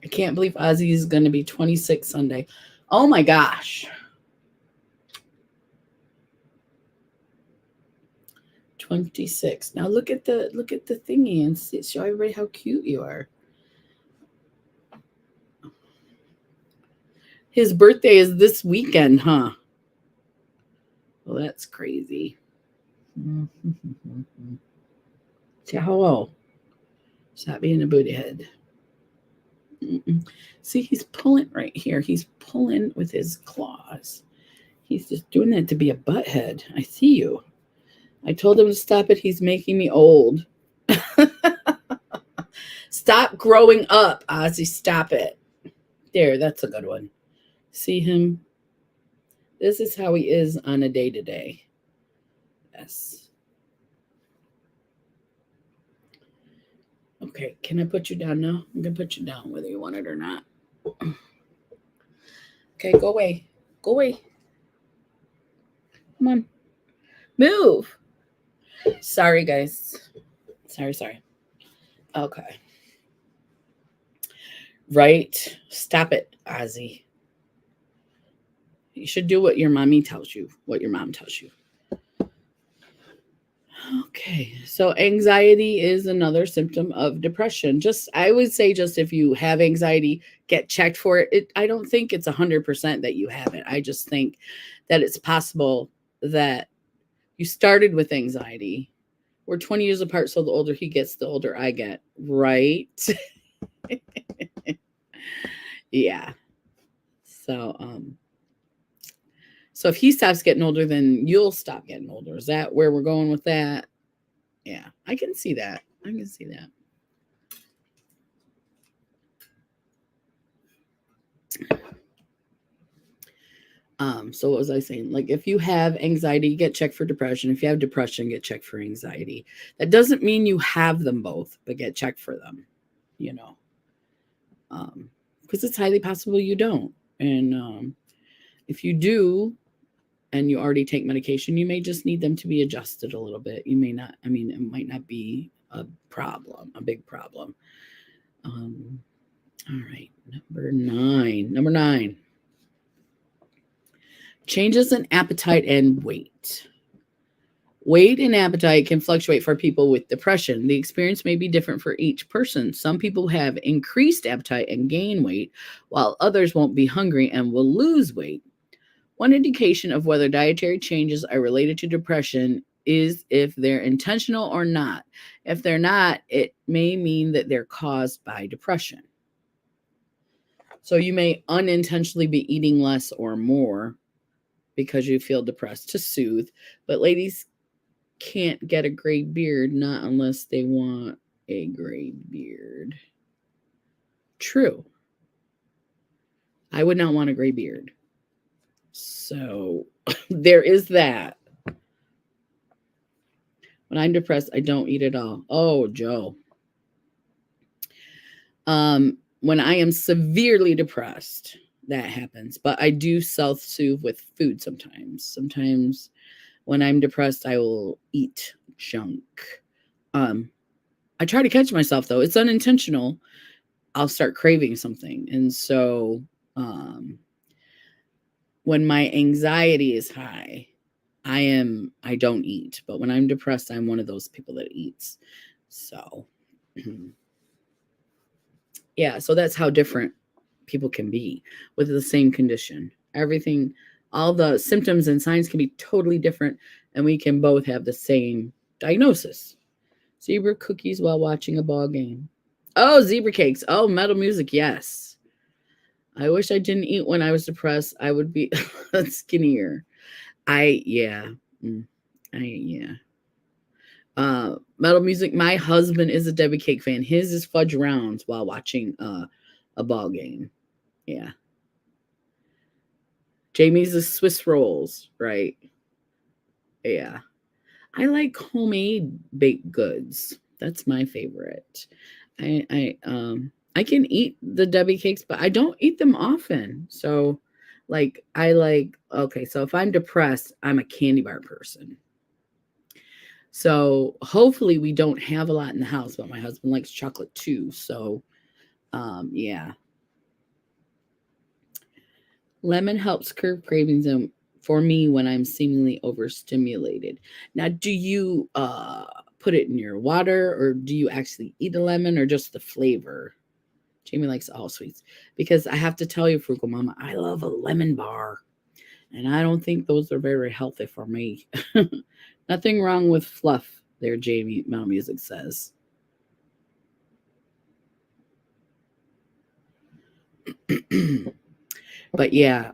I can't believe Ozzy is going to be 26 Sunday. Oh my gosh. 26. Now look at the thingy and show everybody how cute you are. His birthday is this weekend, huh? Well, that's crazy. Say hello. Stop being a booty head. See, he's pulling right here. He's pulling with his claws. He's just doing that to be a butthead. I see you. I told him to stop it. He's making me old. Stop growing up, Ozzy. Stop it. There, that's a good one. See him? This is how he is on a day-to-day. Yes. Okay, can I put you down now? I'm going to put you down whether you want it or not. Okay, go away. Go away. Come on. Move. Sorry, guys. Sorry. Okay. Right. Stop it, Ozzy. You should do what your mommy tells you, what your mom tells you. Okay. So anxiety is another symptom of depression. I would say if you have anxiety, get checked for it. I don't think it's 100% that you have it. I just think that it's possible that you started with anxiety. We're 20 years apart, so the older he gets, the older I get, right? Yeah. So if he stops getting older, then you'll stop getting older. Is that where we're going with that? Yeah, I can see that. So what was I saying? Like if you have anxiety, get checked for depression. If you have depression, get checked for anxiety. That doesn't mean you have them both, but get checked for them, because it's highly possible you don't. And if you do, and you already take medication, you may just need them to be adjusted a little bit. You may not, it might not be a big problem. All right, number nine. Changes in appetite and weight. Weight and appetite can fluctuate for people with depression. The experience may be different for each person. Some people have increased appetite and gain weight, while others won't be hungry and will lose weight. One indication of whether dietary changes are related to depression is if they're intentional or not. If they're not, it may mean that they're caused by depression. So you may unintentionally be eating less or more because you feel depressed to soothe. But ladies can't get a gray beard, not unless they want a gray beard. True. I would not want a gray beard. So there is that. When I'm depressed, I don't eat at all. Oh, Joe. When I am severely depressed, that happens. But I do self-soothe with food sometimes. Sometimes when I'm depressed, I will eat junk. I try to catch myself though. It's unintentional. I'll start craving something. And so when my anxiety is high, I don't eat. But when I'm depressed, I'm one of those people that eats. So yeah, so that's how different people can be with the same condition. Everything, all the symptoms and signs can be totally different, and we can both have the same diagnosis. Zebra cookies while watching a ball game. Oh, zebra cakes. Oh, metal music. Yes. I wish I didn't eat when I was depressed. I would be skinnier. Yeah. Yeah. Metal music. My husband is a Debbie Cake fan. His is fudge rounds while watching a ball game. Yeah. Jamie's is Swiss rolls, right? Yeah. I like homemade baked goods. That's my favorite. I can eat the Debbie cakes, but I don't eat them often. So okay, so if I'm depressed, I'm a candy bar person. So hopefully we don't have a lot in the house, but my husband likes chocolate too. So yeah. Lemon helps curb cravings and for me when I'm seemingly overstimulated. Now, do you put it in your water or do you actually eat a lemon or just the flavor? Jamie likes all sweets because I have to tell you, Frugal Mama, I love a lemon bar and I don't think those are very healthy for me. Nothing wrong with fluff there, Jamie, Mount Music says. But yeah,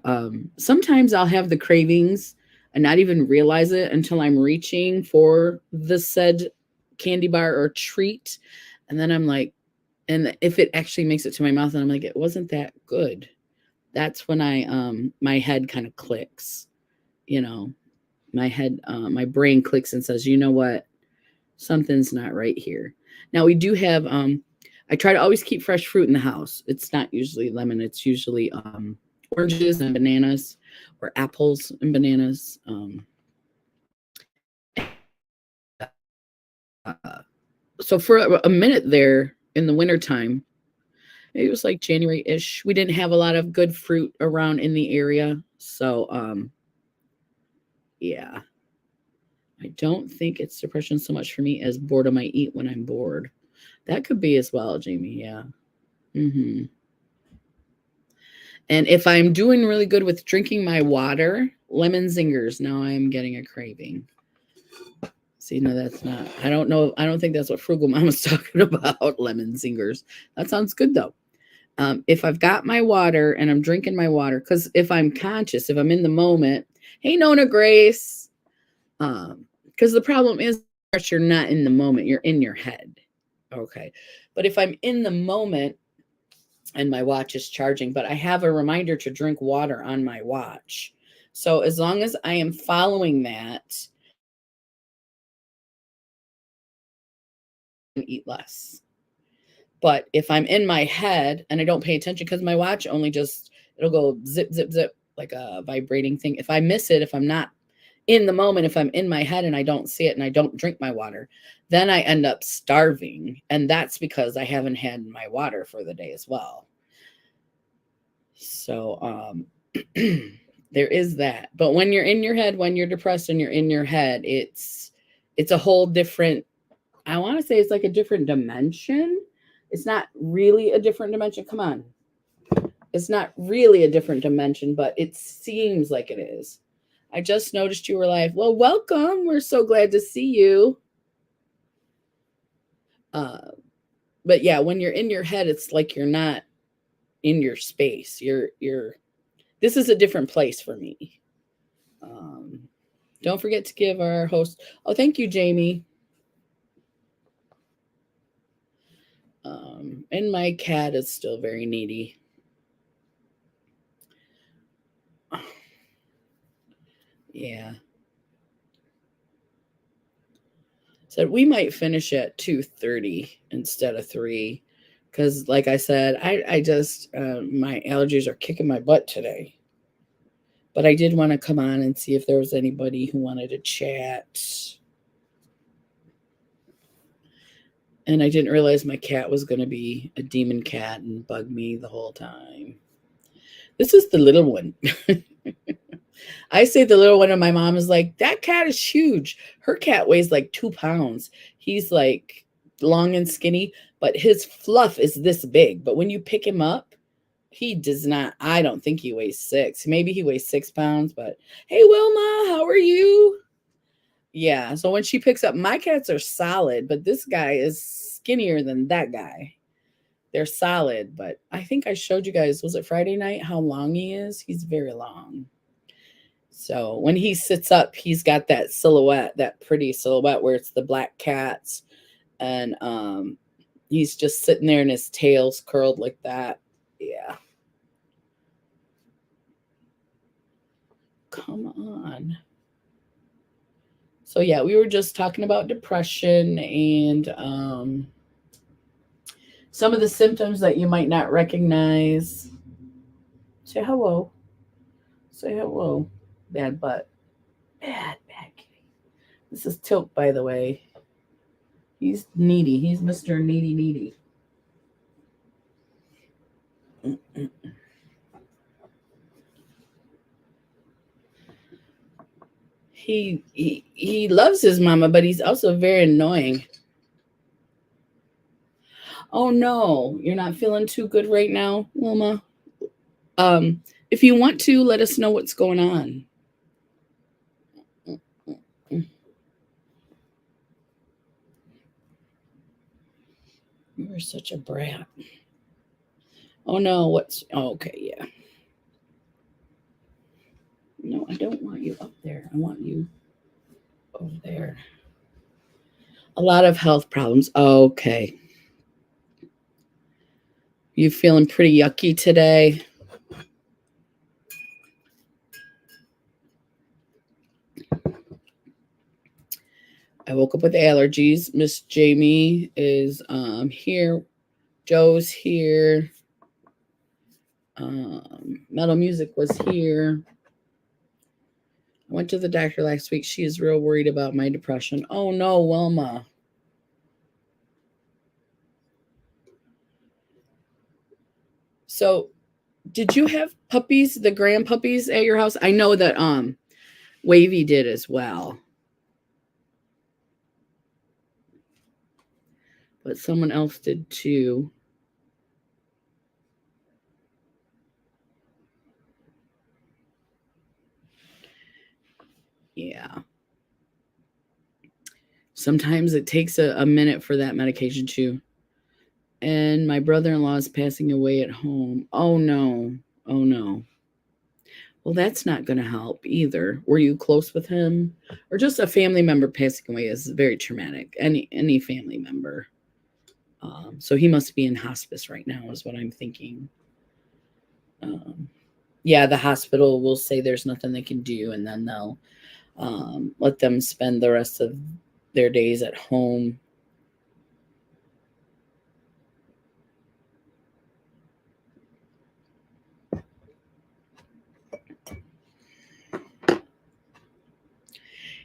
sometimes I'll have the cravings and not even realize it until I'm reaching for the said candy bar or treat. And then I'm like, and if it actually makes it to my mouth and I'm like, it wasn't that good. That's when my head kind of clicks, you know, my brain clicks and says, you know what? Something's not right here. Now we do have, I try to always keep fresh fruit in the house. It's not usually lemon. It's usually, oranges and bananas or apples and bananas. Uh, so for a minute there in the wintertime, it was like January-ish. We didn't have a lot of good fruit around in the area. So yeah. I don't think it's depression so much for me as boredom. I eat when I'm bored. That could be as well, Jamie. Yeah. Mm-hmm. And if I'm doing really good with drinking my water, lemon zingers. Now I'm getting a craving. See, no, that's not. I don't know. I don't think that's what Frugal Mom was talking about. Lemon zingers. That sounds good though. If I've got my water and I'm drinking my water, because if I'm conscious, if I'm in the moment, hey, Nona Grace, because the problem is you're not in the moment, you're in your head. Okay. But if I'm in the moment and my watch is charging, but I have a reminder to drink water on my watch. So as long as I am following that, I eat less. But if I'm in my head and I don't pay attention because my watch only just it'll go zip zip zip like a vibrating thing. If I miss it, if I'm not in the moment, if I'm in my head and I don't see it and I don't drink my water, then I end up starving. And that's because I haven't had my water for the day as well. So there is that. But when you're in your head, when you're depressed and you're in your head, it's a whole different, I want to say it's like a different dimension. It's not really a different dimension. Come on. It's not really a different dimension, but it seems like it is. I just noticed you were live. Well, welcome. We're so glad to see you. But yeah, when you're in your head, it's like you're not in your space. This is a different place for me. Don't forget to give our host. Oh, thank you, Jamie. And my cat is still very needy. Yeah. Said we might finish at 2:30 instead of 3 because like I said, I just my allergies are kicking my butt today. But I did want to come on and see if there was anybody who wanted to chat. And I didn't realize my cat was going to be a demon cat and bug me the whole time. This is the little one. I say the little one, and my mom is like, that cat is huge. Her cat weighs like 2 pounds. He's like long and skinny, but his fluff is this big. But when you pick him up, he does not, I don't think he weighs 6. Maybe he weighs 6 pounds, but hey, Wilma, how are you? Yeah. So when she picks up, my cats are solid, but this guy is skinnier than that guy. They're solid, but I think I showed you guys, was it Friday night, how long he is? He's very long. So when he sits up, he's got that silhouette, that pretty silhouette where it's the black cats. And he's just sitting there and his tail's curled like that. Yeah. Come on. So yeah, we were just talking about depression and some of the symptoms that you might not recognize. Say hello. Say hello. Bad butt. Bad kitty. This is Tilt, by the way. He's needy. He's Mr. Needy. He loves his mama, but he's also very annoying. Oh no, you're not feeling too good right now, Wilma. If you want to, let us know what's going on. You're such a brat. Oh no, okay, yeah. No, I don't want you up there. I want you over there. A lot of health problems. Okay. You feeling pretty yucky today? I woke up with allergies. Miss Jamie is here. Joe's here. Metal Music was here. I went to the doctor last week. She is real worried about my depression. Oh no, Wilma. So, did you have puppies, the grand puppies at your house? I know that Wavy did as well. But someone else did too. Yeah. Sometimes it takes a minute for that medication too. And my brother-in-law is passing away at home. Oh no. Oh no. Well, that's not going to help either. Were you close with him? Or just a family member passing away is very traumatic. Any family member. So he must be in hospice right now is what I'm thinking. Yeah, the hospital will say there's nothing they can do, and then they'll let them spend the rest of their days at home.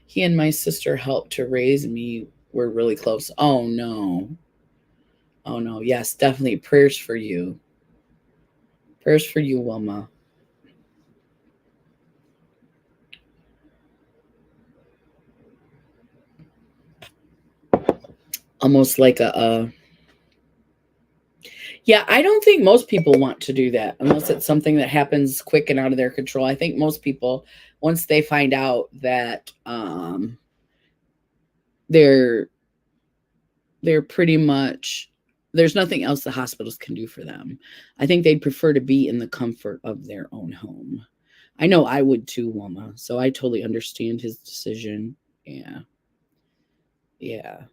He and my sister helped to raise me. We're really close. Oh no. Oh no. Yes, definitely prayers for you. Prayers for you, Wilma. Almost like yeah, I don't think most people want to do that unless it's something that happens quick and out of their control. I think most people, once they find out that they're pretty much, there's nothing else the hospitals can do for them. I think they'd prefer to be in the comfort of their own home. I know I would too, Wilma. So I totally understand his decision. Yeah. Yeah.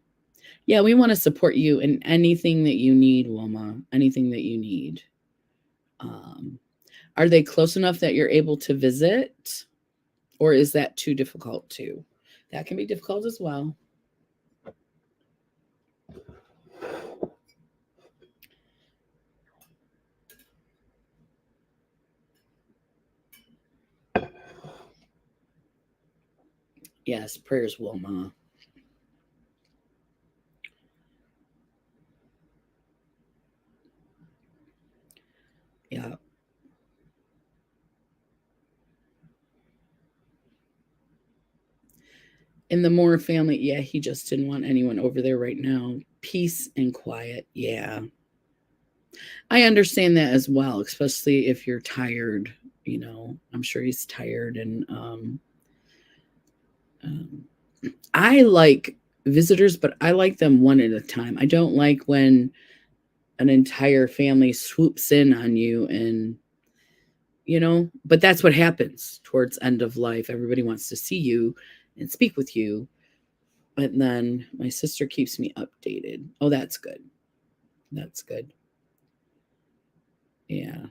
Yeah, we want to support you in anything that you need, Wilma. Anything that you need. Are they close enough that you're able to visit? Or is that too difficult too? That can be difficult as well. Yes, prayers, Wilma. And the Moore family, yeah, he just didn't want anyone over there right now. Peace and quiet. Yeah. I understand that as well, especially if you're tired. I'm sure he's tired. And um, I like visitors, but I like them one at a time. I don't like when an entire family swoops in on you and but that's what happens towards end of life. Everybody wants to see you and speak with you. But then my sister keeps me updated. Oh, that's good. That's good. Yeah.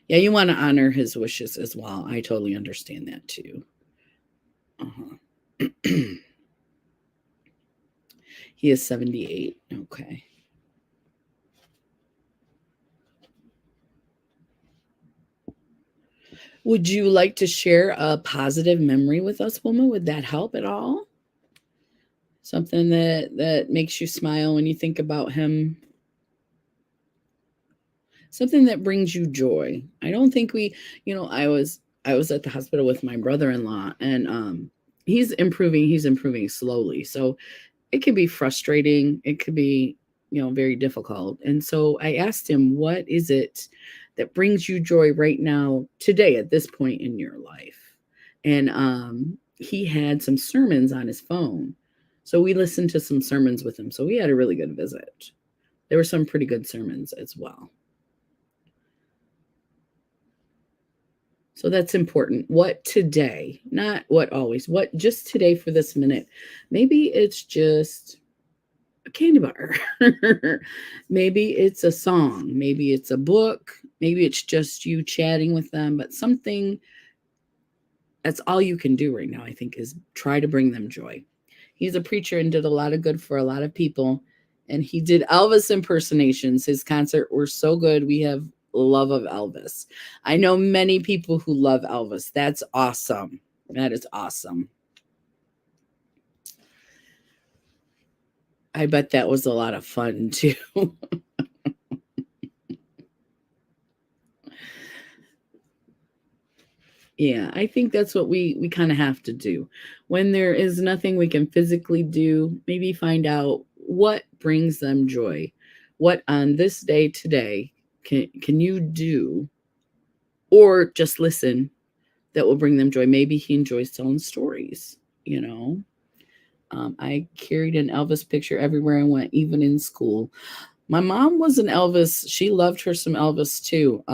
Yeah, you want to honor his wishes as well. I totally understand that too. Uh-huh. He is 78. Okay. Would you like to share a positive memory with us, woman? Would that help at all? Something that makes you smile when you think about him? Something that brings you joy. I don't think I was at the hospital with my brother-in-law, and he's improving slowly. So it can be frustrating. It could be, very difficult. And so I asked him, what is it that brings you joy right now, today, at this point in your life? And he had some sermons on his phone. So we listened to some sermons with him. So we had a really good visit. There were some pretty good sermons as well. So that's important. What today, not what always, what just today for this minute. Maybe it's just a candy bar. Maybe it's a song. Maybe it's a book. Maybe it's just you chatting with them, but something that's all you can do right now, I think, is try to bring them joy. He's a preacher and did a lot of good for a lot of people. And he did Elvis impersonations. His concert were so good. We have love of Elvis. I know many people who love Elvis. That's awesome. That is awesome. I bet that was a lot of fun too. Yeah, I think that's what we kind of have to do. When there is nothing we can physically do, maybe find out what brings them joy. What on this day today can you do, or just listen, that will bring them joy. Maybe he enjoys telling stories, you know. I carried an Elvis picture everywhere I went, even in school. My mom was an Elvis. She loved her some Elvis too.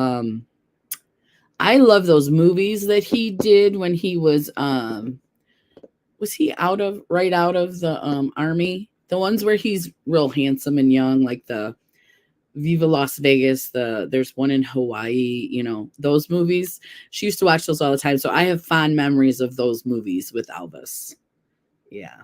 I love those movies that he did when he was he right out of the army? The ones where he's real handsome and young, like the Viva Las Vegas, there's one in Hawaii, those movies. She used to watch those all the time. So I have fond memories of those movies with Elvis. Yeah.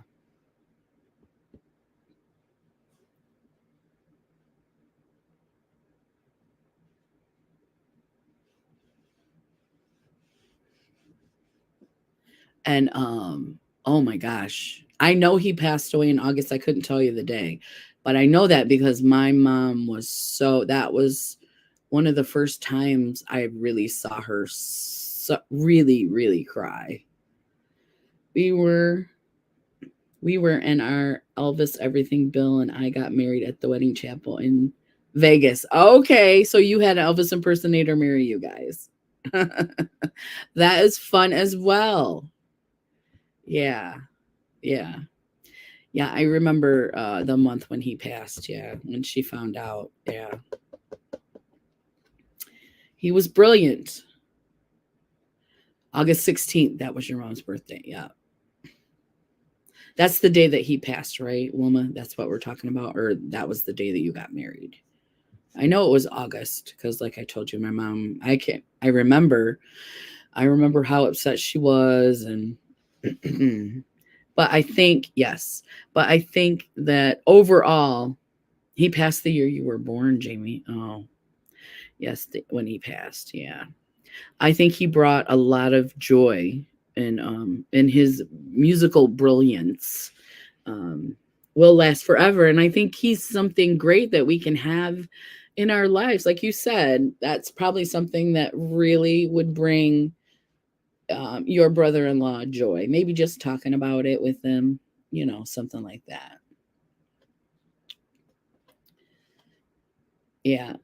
And oh my gosh. I know he passed away in August. I couldn't tell you the day. But I know that because my mom that was one of the first times I really saw her really, really cry. We were in our Elvis everything. Bill and I got married at the wedding chapel in Vegas. Okay, so you had an Elvis impersonator marry you guys. That is fun as well. Yeah. Yeah. Yeah, I remember the month when he passed. Yeah, when she found out. Yeah. He was brilliant. August 16th, that was your mom's birthday. Yeah. That's the day that he passed, right, Wilma? That's what we're talking about. Or that was the day that you got married. I know it was August because, like I told you, my mom, I remember how upset she was. And, but I think, yes, but I think that overall, he passed the year you were born, Jamie. Oh, yes, when he passed. Yeah. I think he brought a lot of joy in his musical brilliance. Will last forever. And I think he's something great that we can have in our lives. Like you said, that's probably something that really would bring your brother-in-law joy. Maybe just talking about it with them, something like that. Yeah.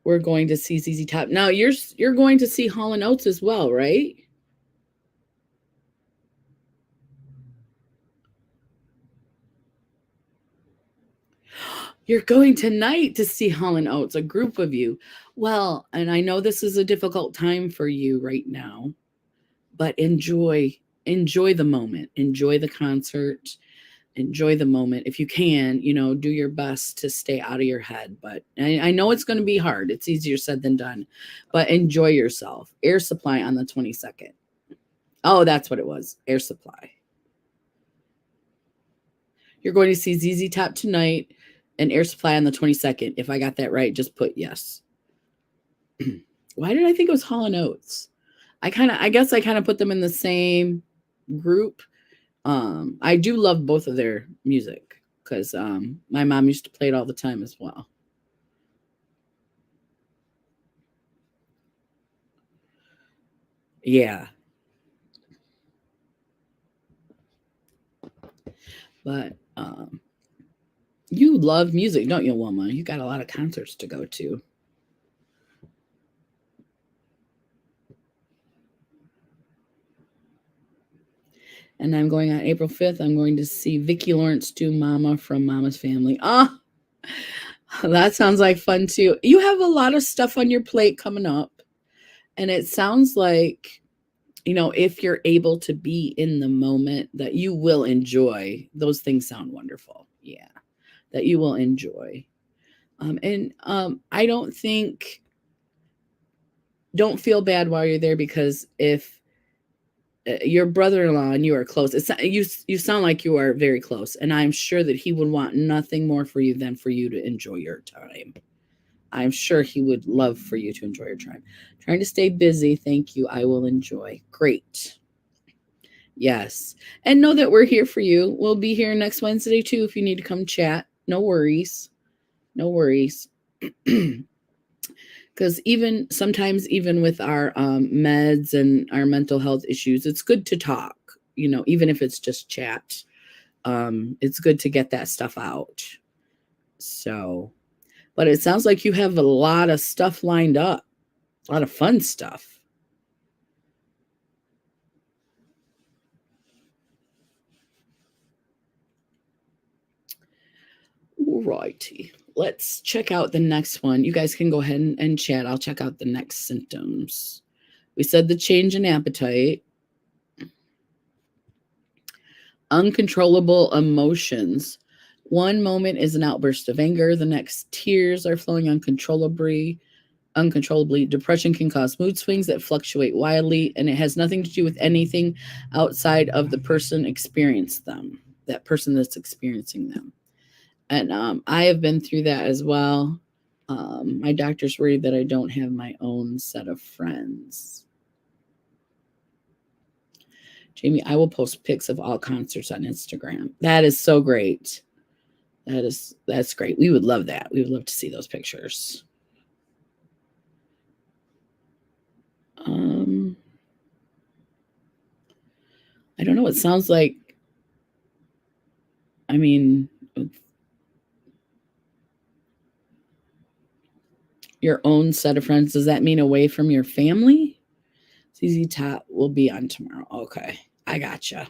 We're going to see ZZ Top. Now you're going to see Hall & Oates as well, right? You're going tonight to see Hall & Oates, a group of you. Well, and I know this is a difficult time for you right now, but enjoy the moment. Enjoy the concert. Enjoy the moment. If you can, do your best to stay out of your head. But I know it's going to be hard. It's easier said than done. But enjoy yourself. Air Supply on the 22nd. Oh, that's what it was. Air Supply. You're going to see ZZ Top tonight and Air Supply on the 22nd. If I got that right, just put yes. Why did I think it was Hall & Oates? I guess I kind of put them in the same group. I do love both of their music because my mom used to play it all the time as well. Yeah. But you love music, don't you, Wilma? You got a lot of concerts to go to. And I'm going on April 5th. I'm going to see Vicki Lawrence do Mama from Mama's Family. Oh, that sounds like fun too. You have a lot of stuff on your plate coming up. And it sounds like, if you're able to be in the moment, that you will enjoy. Those things sound wonderful. Yeah, that you will enjoy. And I don't feel bad while you're there, because if your brother-in-law and you are close, you sound like you are very close, and I'm sure that he would want nothing more for you than for you to enjoy your time. I'm sure he would love for you to enjoy your time. Trying to stay busy. Thank you. I will enjoy. Great. Yes. And know that we're here for you. We'll be here next Wednesday too if you need to come chat. No worries. No worries. Because sometimes even with our meds and our mental health issues, it's good to talk, even if it's just chat. It's good to get that stuff out. So, but it sounds like you have a lot of stuff lined up, a lot of fun stuff. All righty. Let's check out the next one. You guys can go ahead and chat. I'll check out the next symptoms. We said the change in appetite. Uncontrollable emotions. One moment is an outburst of anger. The next, tears are flowing uncontrollably. Depression can cause mood swings that fluctuate wildly, and it has nothing to do with anything outside of the person experiencing them, that person that's experiencing them. And I have been through that as well. My doctor's worried that I don't have my own set of friends. Jamie, I will post pics of all concerts on Instagram. That is so great. That's great. We would love that. We would love to see those pictures. I don't know. It sounds like, your own set of friends. Does that mean away from your family? ZZ Top will be on tomorrow. Okay. I gotcha.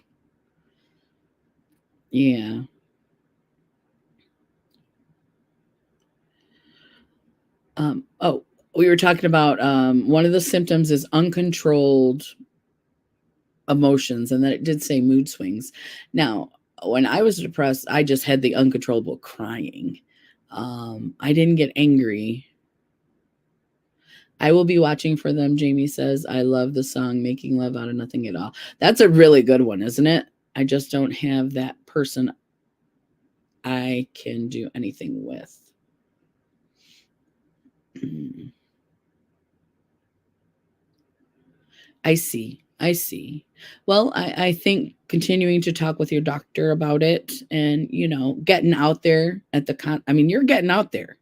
Yeah. We were talking about one of the symptoms is uncontrolled emotions, and then it did say mood swings. Now, when I was depressed, I just had the uncontrollable crying. I didn't get angry. I will be watching for them, Jamie says. I love the song Making Love Out of Nothing at All. That's a really good one, isn't it? I just don't have that person I can do anything with. I see. Well, I think continuing to talk with your doctor about it and, getting out there at you're getting out there.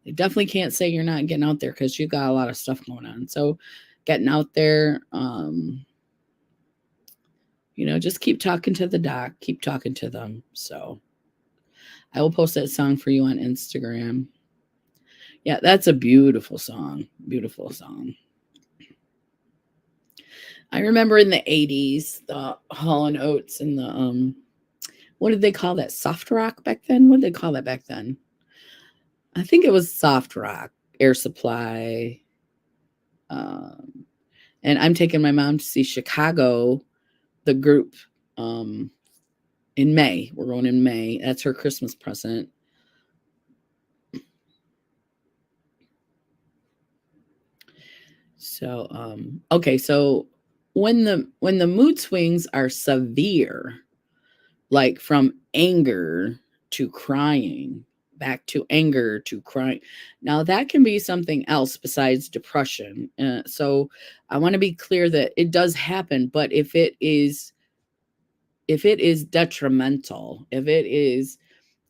They definitely can't say you're not getting out there because you got a lot of stuff going on. So getting out there. Just keep talking to the doc, keep talking to them. So I will post that song for you on Instagram. Yeah, that's a beautiful song. Beautiful song. I remember in the 80s, the Hall and Oates and the what did they call that? Soft rock back then? What did they call that back then? I think it was soft rock, Air Supply. And I'm taking my mom to see Chicago, the group, in May. We're going in May. That's her Christmas present. So, okay. So when the mood swings are severe, like from anger to crying, back to anger to crying. Now that can be something else besides depression. So I want to be clear that it does happen, but if it is detrimental, if it is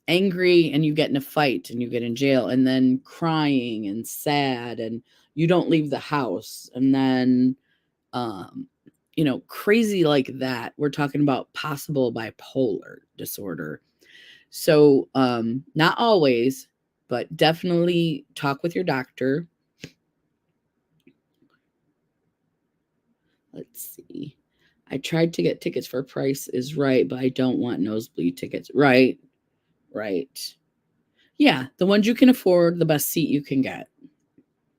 angry and you get in a fight and you get in jail, and then crying and sad and you don't leave the house, and then crazy like that, we're talking about possible bipolar disorder. So not always, but definitely talk with your doctor. Let's see. I tried to get tickets for Price is Right, but I don't want nosebleed tickets. Right. Yeah, the ones you can afford, the best seat you can get.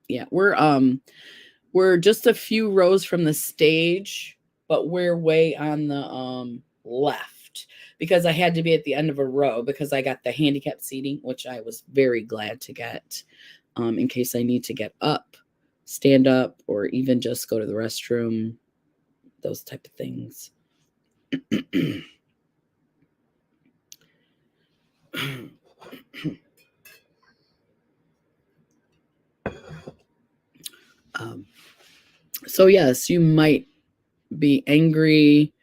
Yeah, we're just a few rows from the stage, but we're way on the left because I had to be at the end of a row because I got the handicapped seating, which I was very glad to get, in case I need to get up, stand up, or even just go to the restroom, those type of things. So yes, you might be angry,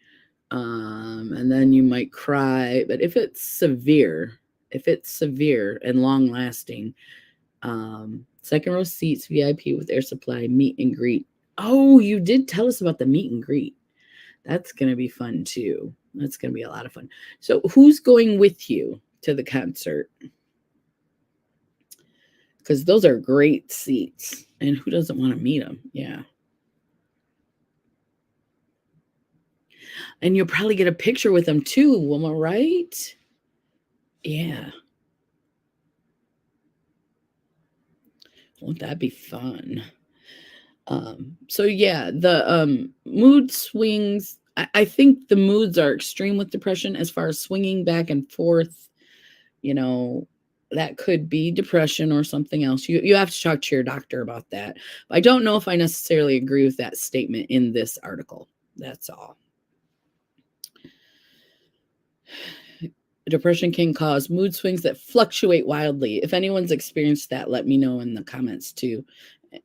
and then you might cry. But if it's severe and long lasting, second row seats, VIP with Air Supply, meet and greet. Oh, you did tell us about the meet and greet. That's going to be fun too. That's going to be a lot of fun. So who's going with you to the concert? Because those are great seats. And who doesn't want to meet them? Yeah. And you'll probably get a picture with them too, am I right? Yeah. Won't that be fun? So yeah, the mood swings. I think the moods are extreme with depression as far as swinging back and forth. That could be depression or something else. You have to talk to your doctor about that. But I don't know if I necessarily agree with that statement in this article. That's all. Depression can cause mood swings that fluctuate wildly. If anyone's experienced that, let me know in the comments too.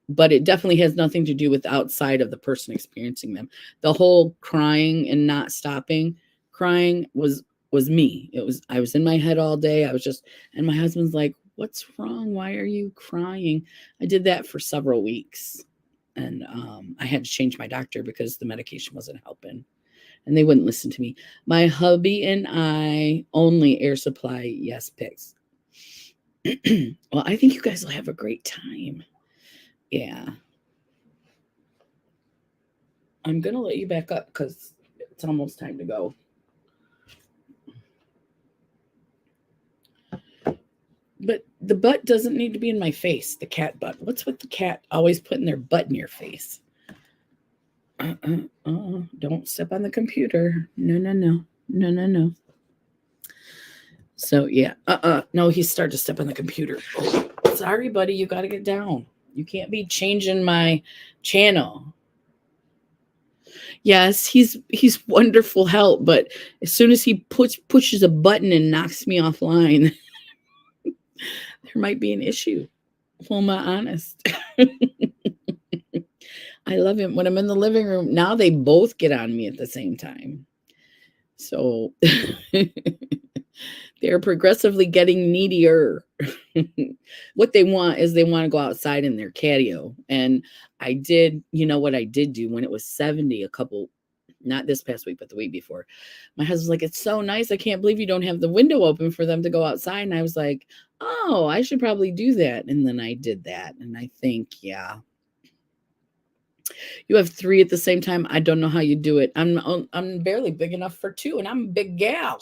But it definitely has nothing to do with outside of the person experiencing them. The whole crying and not stopping crying was me. I was in my head all day. And my husband's like, "What's wrong? Why are you crying?" I did that for several weeks, and I had to change my doctor because the medication wasn't helping. And they wouldn't listen to me. My hubby and I only Air Supply yes picks. Well, I think you guys will have a great time. Yeah. I'm going to let you back up because it's almost time to go. But the butt doesn't need to be in my face, the cat butt. What's with the cat always putting their butt in your face? Don't step on the computer. No. So yeah, no, he started to step on the computer. Oh, sorry, buddy, you got to get down. You can't be changing my channel. Yes, he's wonderful help, but as soon as he pushes a button and knocks me offline, there might be an issue. Well, am I honest? I love him. When I'm in the living room, now they both get on me at the same time. So they They're progressively getting needier. What they want is they want to go outside in their catio. And I did, you know what I did do when it was 70 not this past week, but the week before. My husband's like, it's so nice. I can't believe you don't have the window open for them to go outside. And I was like, oh, I should probably do that. And then I did that. And I think, yeah. You have 3 at the same time. I don't know how you do it. I'm barely big enough for 2, and I'm a big gal.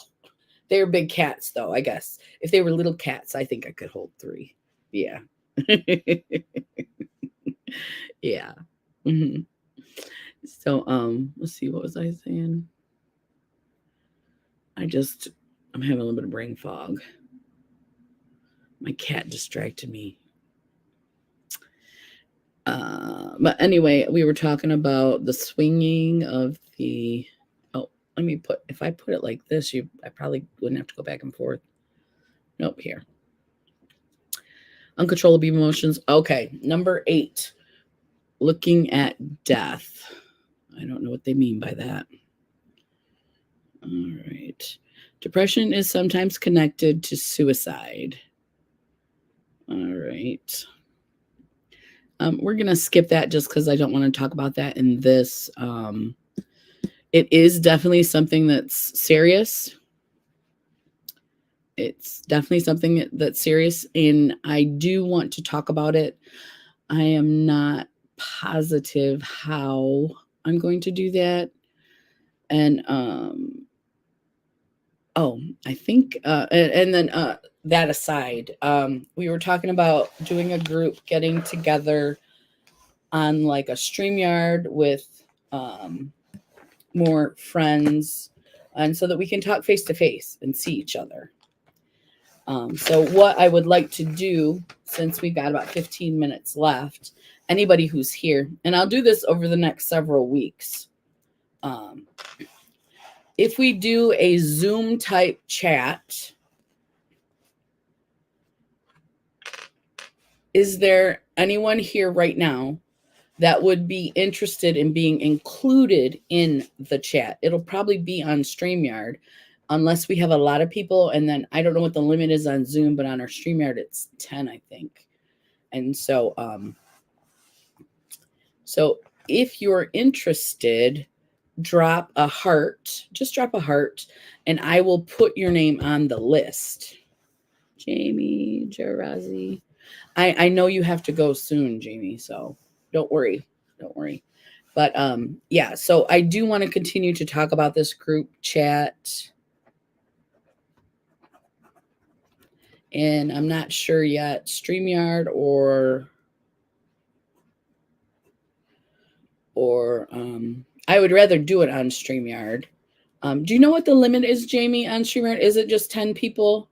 They're big cats, though, I guess. If they were little cats, I think I could hold 3. Yeah. Yeah. Mm-hmm. So, let's see. What was I saying? I'm having a little bit of brain fog. My cat distracted me. But anyway, we were talking about the swinging of the. Oh, if I put it like this, I probably wouldn't have to go back and forth. Nope, here. Uncontrollable emotions. Okay, number 8. Looking at death. I don't know what they mean by that. All right. Depression is sometimes connected to suicide. All right. We're going to skip that just because I don't want to talk about that in this. It is definitely something that's serious. It's definitely something that's serious, and I do want to talk about it. I am not positive how I'm going to do that. And I think and then that aside, we were talking about doing a group getting together on like a StreamYard with more friends, and so that we can talk face to face and see each other. So what I would like to do, since we've got about 15 minutes left, anybody who's here, and I'll do this over the next several weeks. If we do a Zoom type chat, is there anyone here right now that would be interested in being included in the chat? It'll probably be on StreamYard, unless we have a lot of people. And then I don't know what the limit is on Zoom, but on our StreamYard, it's 10, I think. And so, so if you're interested, drop a heart, just drop a heart, and I will put your name on the list. Jamie Jarazi. I know you have to go soon, Jamie, so don't worry. But yeah, so I do want to continue to talk about this group chat. And I'm not sure yet, StreamYard or I would rather do it on StreamYard. Do you know what the limit is, Jamie, on StreamYard? Is it just 10 people?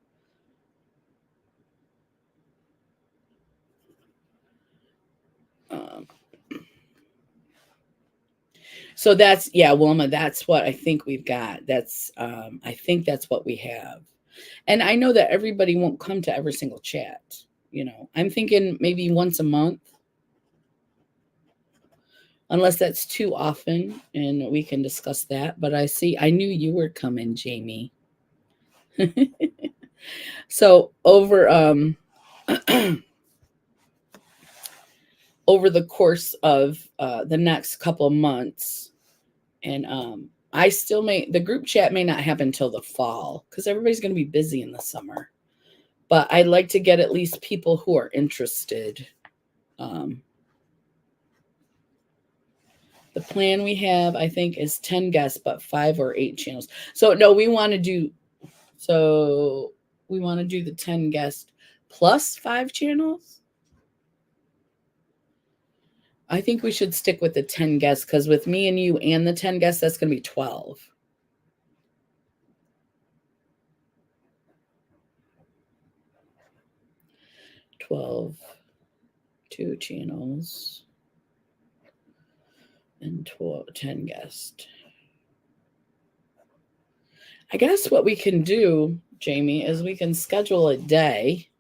So that's, yeah, Wilma, that's what I think we've got. That's, I think that's what we have. And I know that everybody won't come to every single chat. You know, I'm thinking maybe once a month, unless that's too often, and we can discuss that. But I knew you were coming, Jamie. So over over the course of the next couple of months, and the group chat may not happen until the fall because everybody's going to be busy in the summer. But I'd like to get at least people who are interested. The plan we have, I think, is 10 guests, but 5 or 8 channels. So no, we want to do the 10 guests plus 5 channels. I think we should stick with the 10 guests, because with me and you and the 10 guests, that's going to be 12. Two channels and 10 guests. I guess what we can do, Jamie, is we can schedule a day,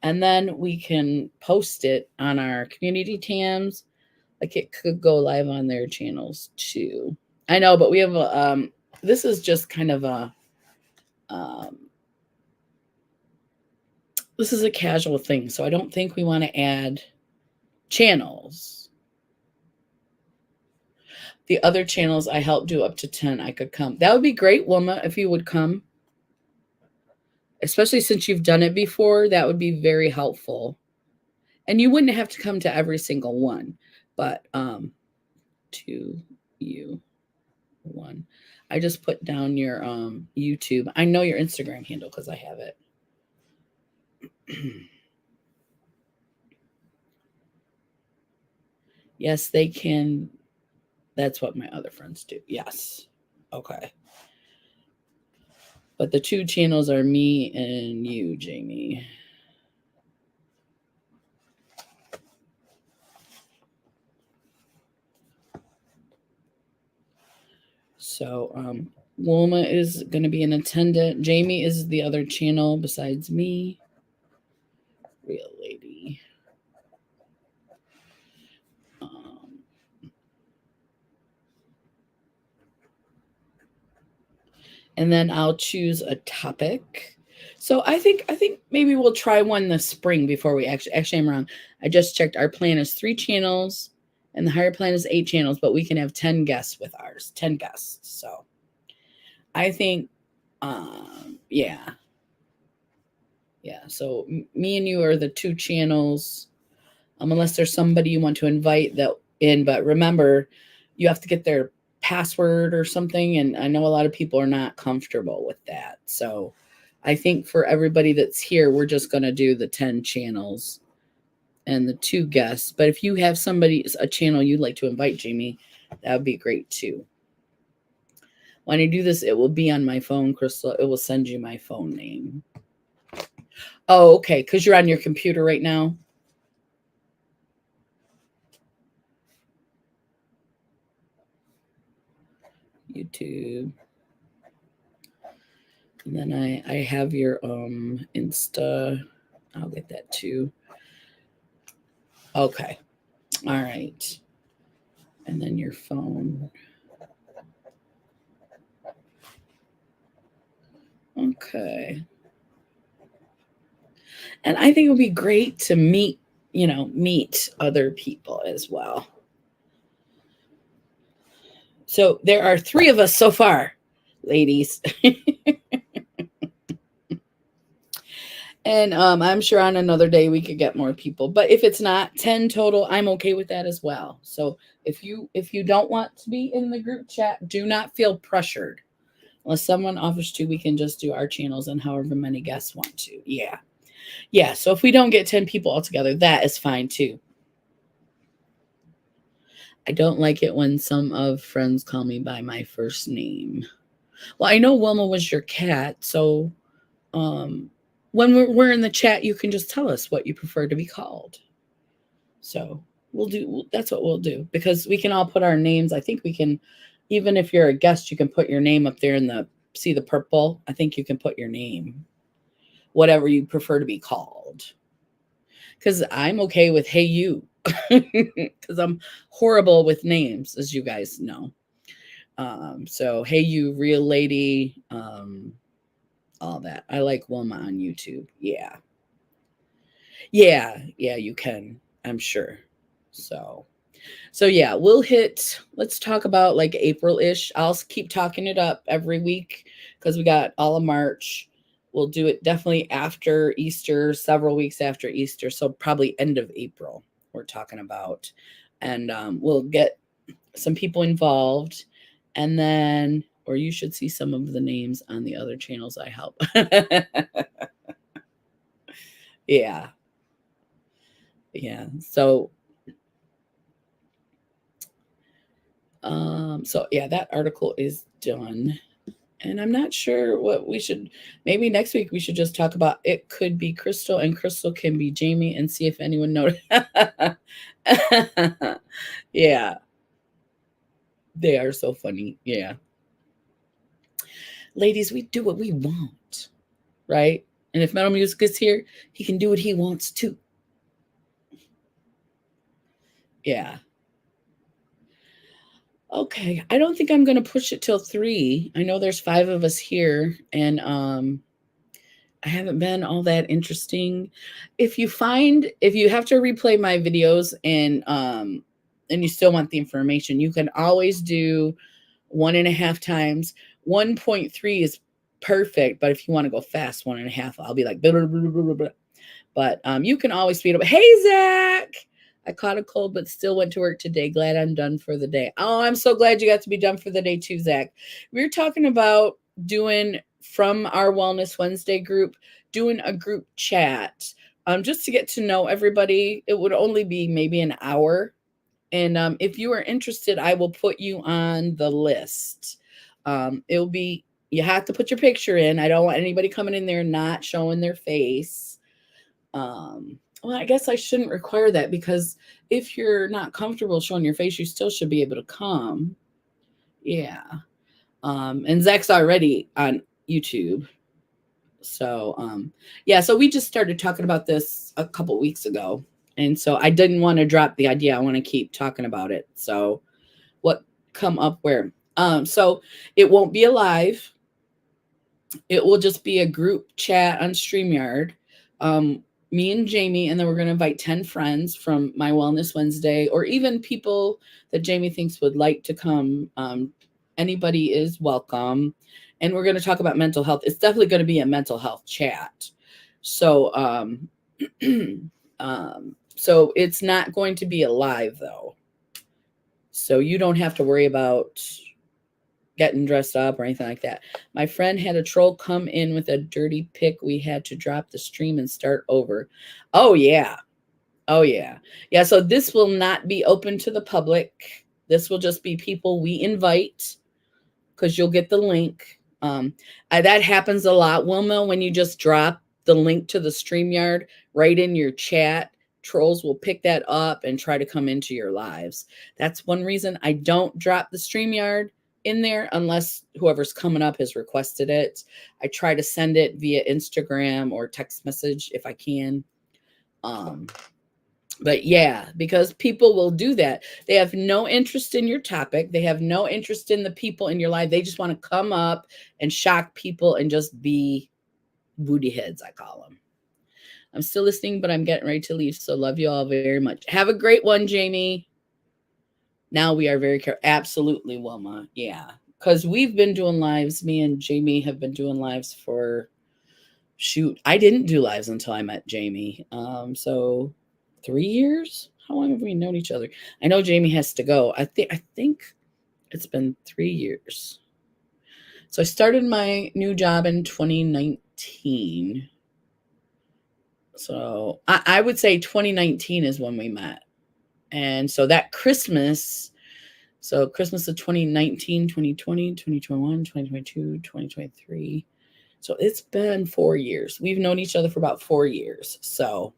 and then we can post it on our community TAMs. Like, it could go live on their channels too. I know, but we have this is just kind of a this is a casual thing, so I don't think we want to add channels. The other channels I help do up to 10, I could come. That would be great, Wilma, if you would come. Especially since you've done it before, that would be very helpful. And you wouldn't have to come to every single one, but 2 you 1. I just put down your YouTube. I know your Instagram handle because I have it. Yes, they can. That's what my other friends do. Yes. Okay. But the 2 channels are me and you, Jamie. So Wilma is going to be an attendant. Jamie is the other channel besides me. Real lady. And then I'll choose a topic. So I think maybe we'll try one this spring before we actually I'm wrong. I just checked. Our plan is 3 channels, and the higher plan is 8 channels, but we can have 10 guests with ours. 10 guests. So I think, yeah. So me and you are the 2 channels, unless there's somebody you want to invite that in. But remember, you have to get their password or something, and I know a lot of people are not comfortable with that. So I think for everybody that's here, we're just going to do the 10 channels and the 2 guests. But if you have a channel you'd like to invite, Jamie, that would be great too. When I do this, it will be on my phone, Crystal. It will send you my phone name. Oh, okay, because you're on your computer right now. YouTube. And then I have your Insta. I'll get that too. Okay. All right. And then your phone. Okay. And I think it would be great to meet other people as well. So there are 3 of us so far, ladies. And I'm sure on another day we could get more people. But if it's not 10 total, I'm okay with that as well. So if you don't want to be in the group chat, do not feel pressured. Unless someone offers to, we can just do our channels and however many guests want to. Yeah. Yeah. So if we don't get 10 people altogether, that is fine too. I don't like it when some of friends call me by my first name. Well, I know Wilma was your cat, so when we're in the chat, you can just tell us what you prefer to be called. So that's what we'll do, because we can all put our names. I think we can, even if you're a guest, you can put your name up there in see the purple. I think you can put your name, whatever you prefer to be called. Because I'm okay with hey you, because I'm horrible with names, as you guys know. So hey you, real lady, all that. I like Wilma on YouTube. Yeah, you can, I'm sure. So yeah, let's talk about like April-ish. I'll keep talking it up every week because we got all of March. We'll do it definitely after Easter, several weeks after Easter. So probably end of April we're talking about. And we'll get some people involved. And then, or you should see some of the names on the other channels I help. Yeah. So yeah, that article is done. And I'm not sure what we should, maybe next week we should just talk about, it could be Crystal and Crystal can be Jamie, and see if anyone noticed. Yeah. They are so funny. Yeah. Ladies, we do what we want, right? And if Metal Music is here, he can do what he wants too. Yeah. Okay. I don't think I'm going to push it till 3. I know there's 5 of us here, and I haven't been all that interesting. If you have to replay my videos and you still want the information, you can always do 1.5 times. 1.3 is perfect, but if you want to go fast, 1.5, I'll be like, blah, blah, blah, blah, blah. But you can always speed up. Hey, Zach, I caught a cold, but still went to work today. Glad I'm done for the day. Oh, I'm so glad you got to be done for the day too, Zach. We were talking about doing from our Wellness Wednesday group, doing a group chat just to get to know everybody. It would only be maybe an hour. And if you are interested, I will put you on the list. It'll be, you have to put your picture in. I don't want anybody coming in there not showing their face. Well, I guess I shouldn't require that, because if you're not comfortable showing your face, you still should be able to come. Yeah. And Zach's already on YouTube. So, yeah, so we just started talking about this a couple weeks ago. And so I didn't want to drop the idea. I want to keep talking about it. So what come up where? So it won't be a live. It will just be a group chat on StreamYard. Me and Jamie, and then we're going to invite 10 friends from my Wellness Wednesday, or even people that Jamie thinks would like to come. Anybody is welcome. And we're going to talk about mental health. It's definitely going to be a mental health chat. So, so it's not going to be a live though. So you don't have to worry about getting dressed up or anything like that. My friend had a troll come in with a dirty pic. We had to drop the stream and start over. Oh yeah. Oh yeah. Yeah. So this will not be open to the public. This will just be people we invite, because you'll get the link. That happens a lot, Wilma, when you just drop the link to the StreamYard right in your chat. Trolls will pick that up and try to come into your lives. That's one reason I don't drop the StreamYard in there unless whoever's coming up has requested it. I try to send it via Instagram or text message if I can. But yeah, because people will do that. They have no interest in your topic. They have no interest in the people in your life. They just want to come up and shock people and just be booty heads, I call them. I'm still listening, but I'm getting ready to leave. So love you all very much. Have a great one, Jamie. Now we are very careful. Absolutely, Wilma. Yeah. Because we've been doing lives. Me and Jamie have been doing lives for, shoot, I didn't do lives until I met Jamie. So 3 years? How long have we known each other? I know Jamie has to go. I think it's been 3 years. So I started my new job in 2019. So I would say 2019 is when we met. And so that Christmas, so Christmas of 2019, 2020, 2021, 2022, 2023. So it's been 4 years. We've known each other for about 4 years. So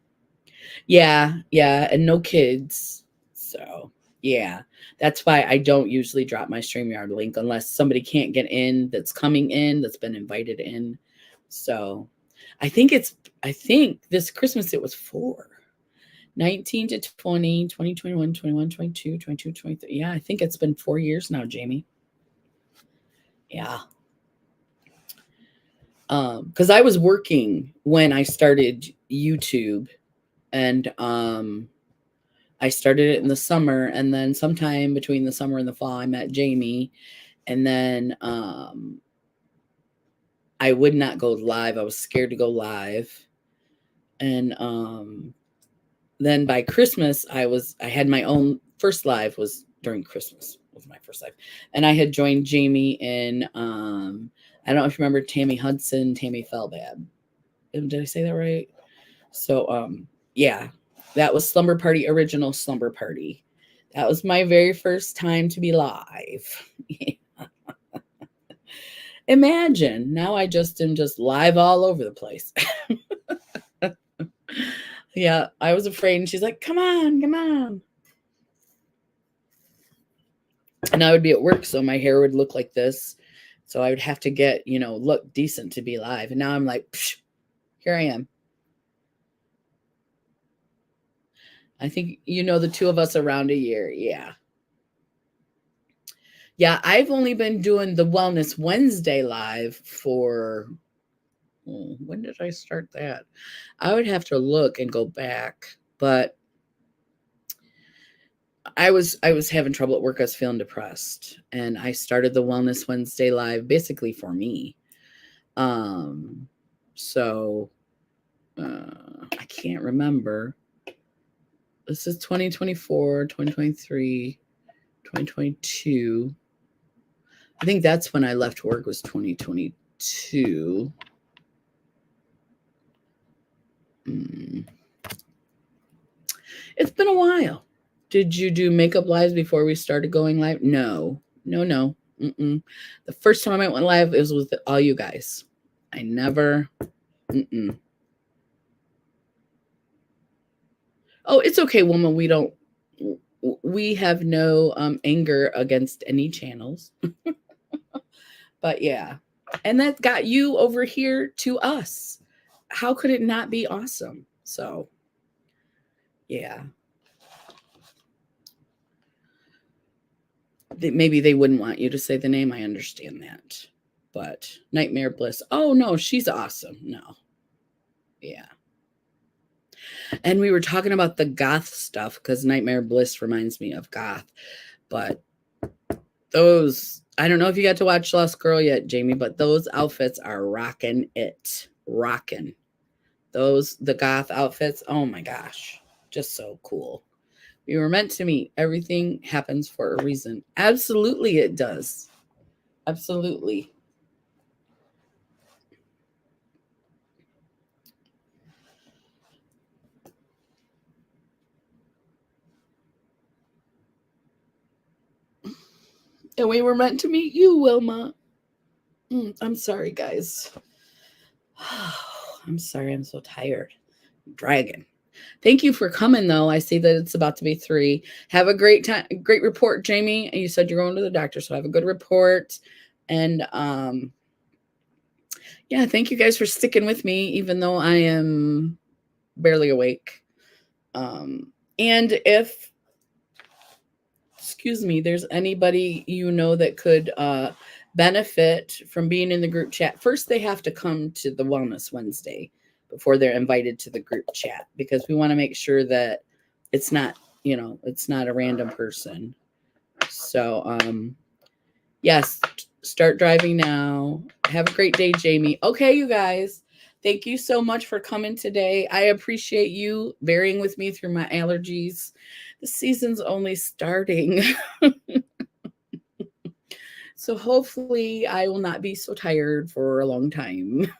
yeah, and no kids. So yeah, that's why I don't usually drop my StreamYard link unless somebody can't get in that's coming in, that's been invited in. So I think this Christmas it was 4. 19 to 20, 2021, 21, 22, 22, 23. Yeah, I think it's been 4 years now, Jamie. Yeah. Because I was working when I started YouTube, and I started it in the summer, and then sometime between the summer and the fall, I met Jamie, and then I would not go live. I was scared to go live, and then by Christmas, I had my own first live was during Christmas was my first live. And I had joined Jamie in, I don't know if you remember Tammy Hudson, Tammy Felbab. Did I say that right? So, yeah, that was Slumber Party, original Slumber Party. That was my very first time to be live. Imagine, now I just am just live all over the place. Yeah, I was afraid. And she's like, come on, come on. And I would be at work, so my hair would look like this. So I would have to get, look decent to be live. And now I'm like, psh, here I am. I think, the two of us around a year. Yeah. Yeah, I've only been doing the Wellness Wednesday live for When did I start that? I would have to look and go back, but I was having trouble at work. I was feeling depressed, and I started the Wellness Wednesday live basically for me. So I can't remember. This is 2024, 2023, 2022. I think that's when I left work, was 2022. It's been a while. Did you do makeup lives before we started going live? No. The first time I went live, it was with all you guys. I never. Oh, it's okay, woman. We have no anger against any channels. But yeah. And that got you over here to us. How could it not be awesome? So, yeah. Maybe they wouldn't want you to say the name. I understand that. But Nightmare Bliss. Oh, no, she's awesome. No. Yeah. And we were talking about the goth stuff because Nightmare Bliss reminds me of goth. But those, I don't know if you got to watch Lost Girl yet, Jamie, but those outfits are rocking it. Rocking. The goth outfits, oh my gosh, just so cool. We were meant to meet. Everything happens for a reason. Absolutely, it does. Absolutely. And we were meant to meet you, Wilma. I'm sorry, guys. I'm sorry. I'm so tired. Dragon. Thank you for coming, though. I see that it's about to be 3. Have a great time. Great report, Jamie. And you said you're going to the doctor, so have a good report. And yeah, thank you guys for sticking with me, even though I am barely awake. And if, excuse me, there's anybody you know that could benefit from being in the group chat, first they have to come to the Wellness Wednesday before they're invited to the group chat, because we want to make sure that it's not, it's not a random person. So, yes, start driving now. Have a great day, Jamie. Okay, you guys. Thank you so much for coming today. I appreciate you bearing with me through my allergies. The season's only starting. So hopefully I will not be so tired for a long time.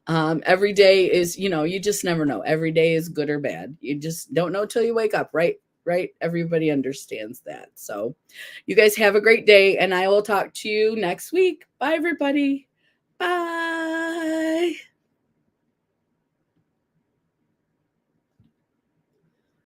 Every day is, you just never know. Every day is good or bad. You just don't know till you wake up, right? Right? Everybody understands that. So you guys have a great day, and I will talk to you next week. Bye, everybody. Bye.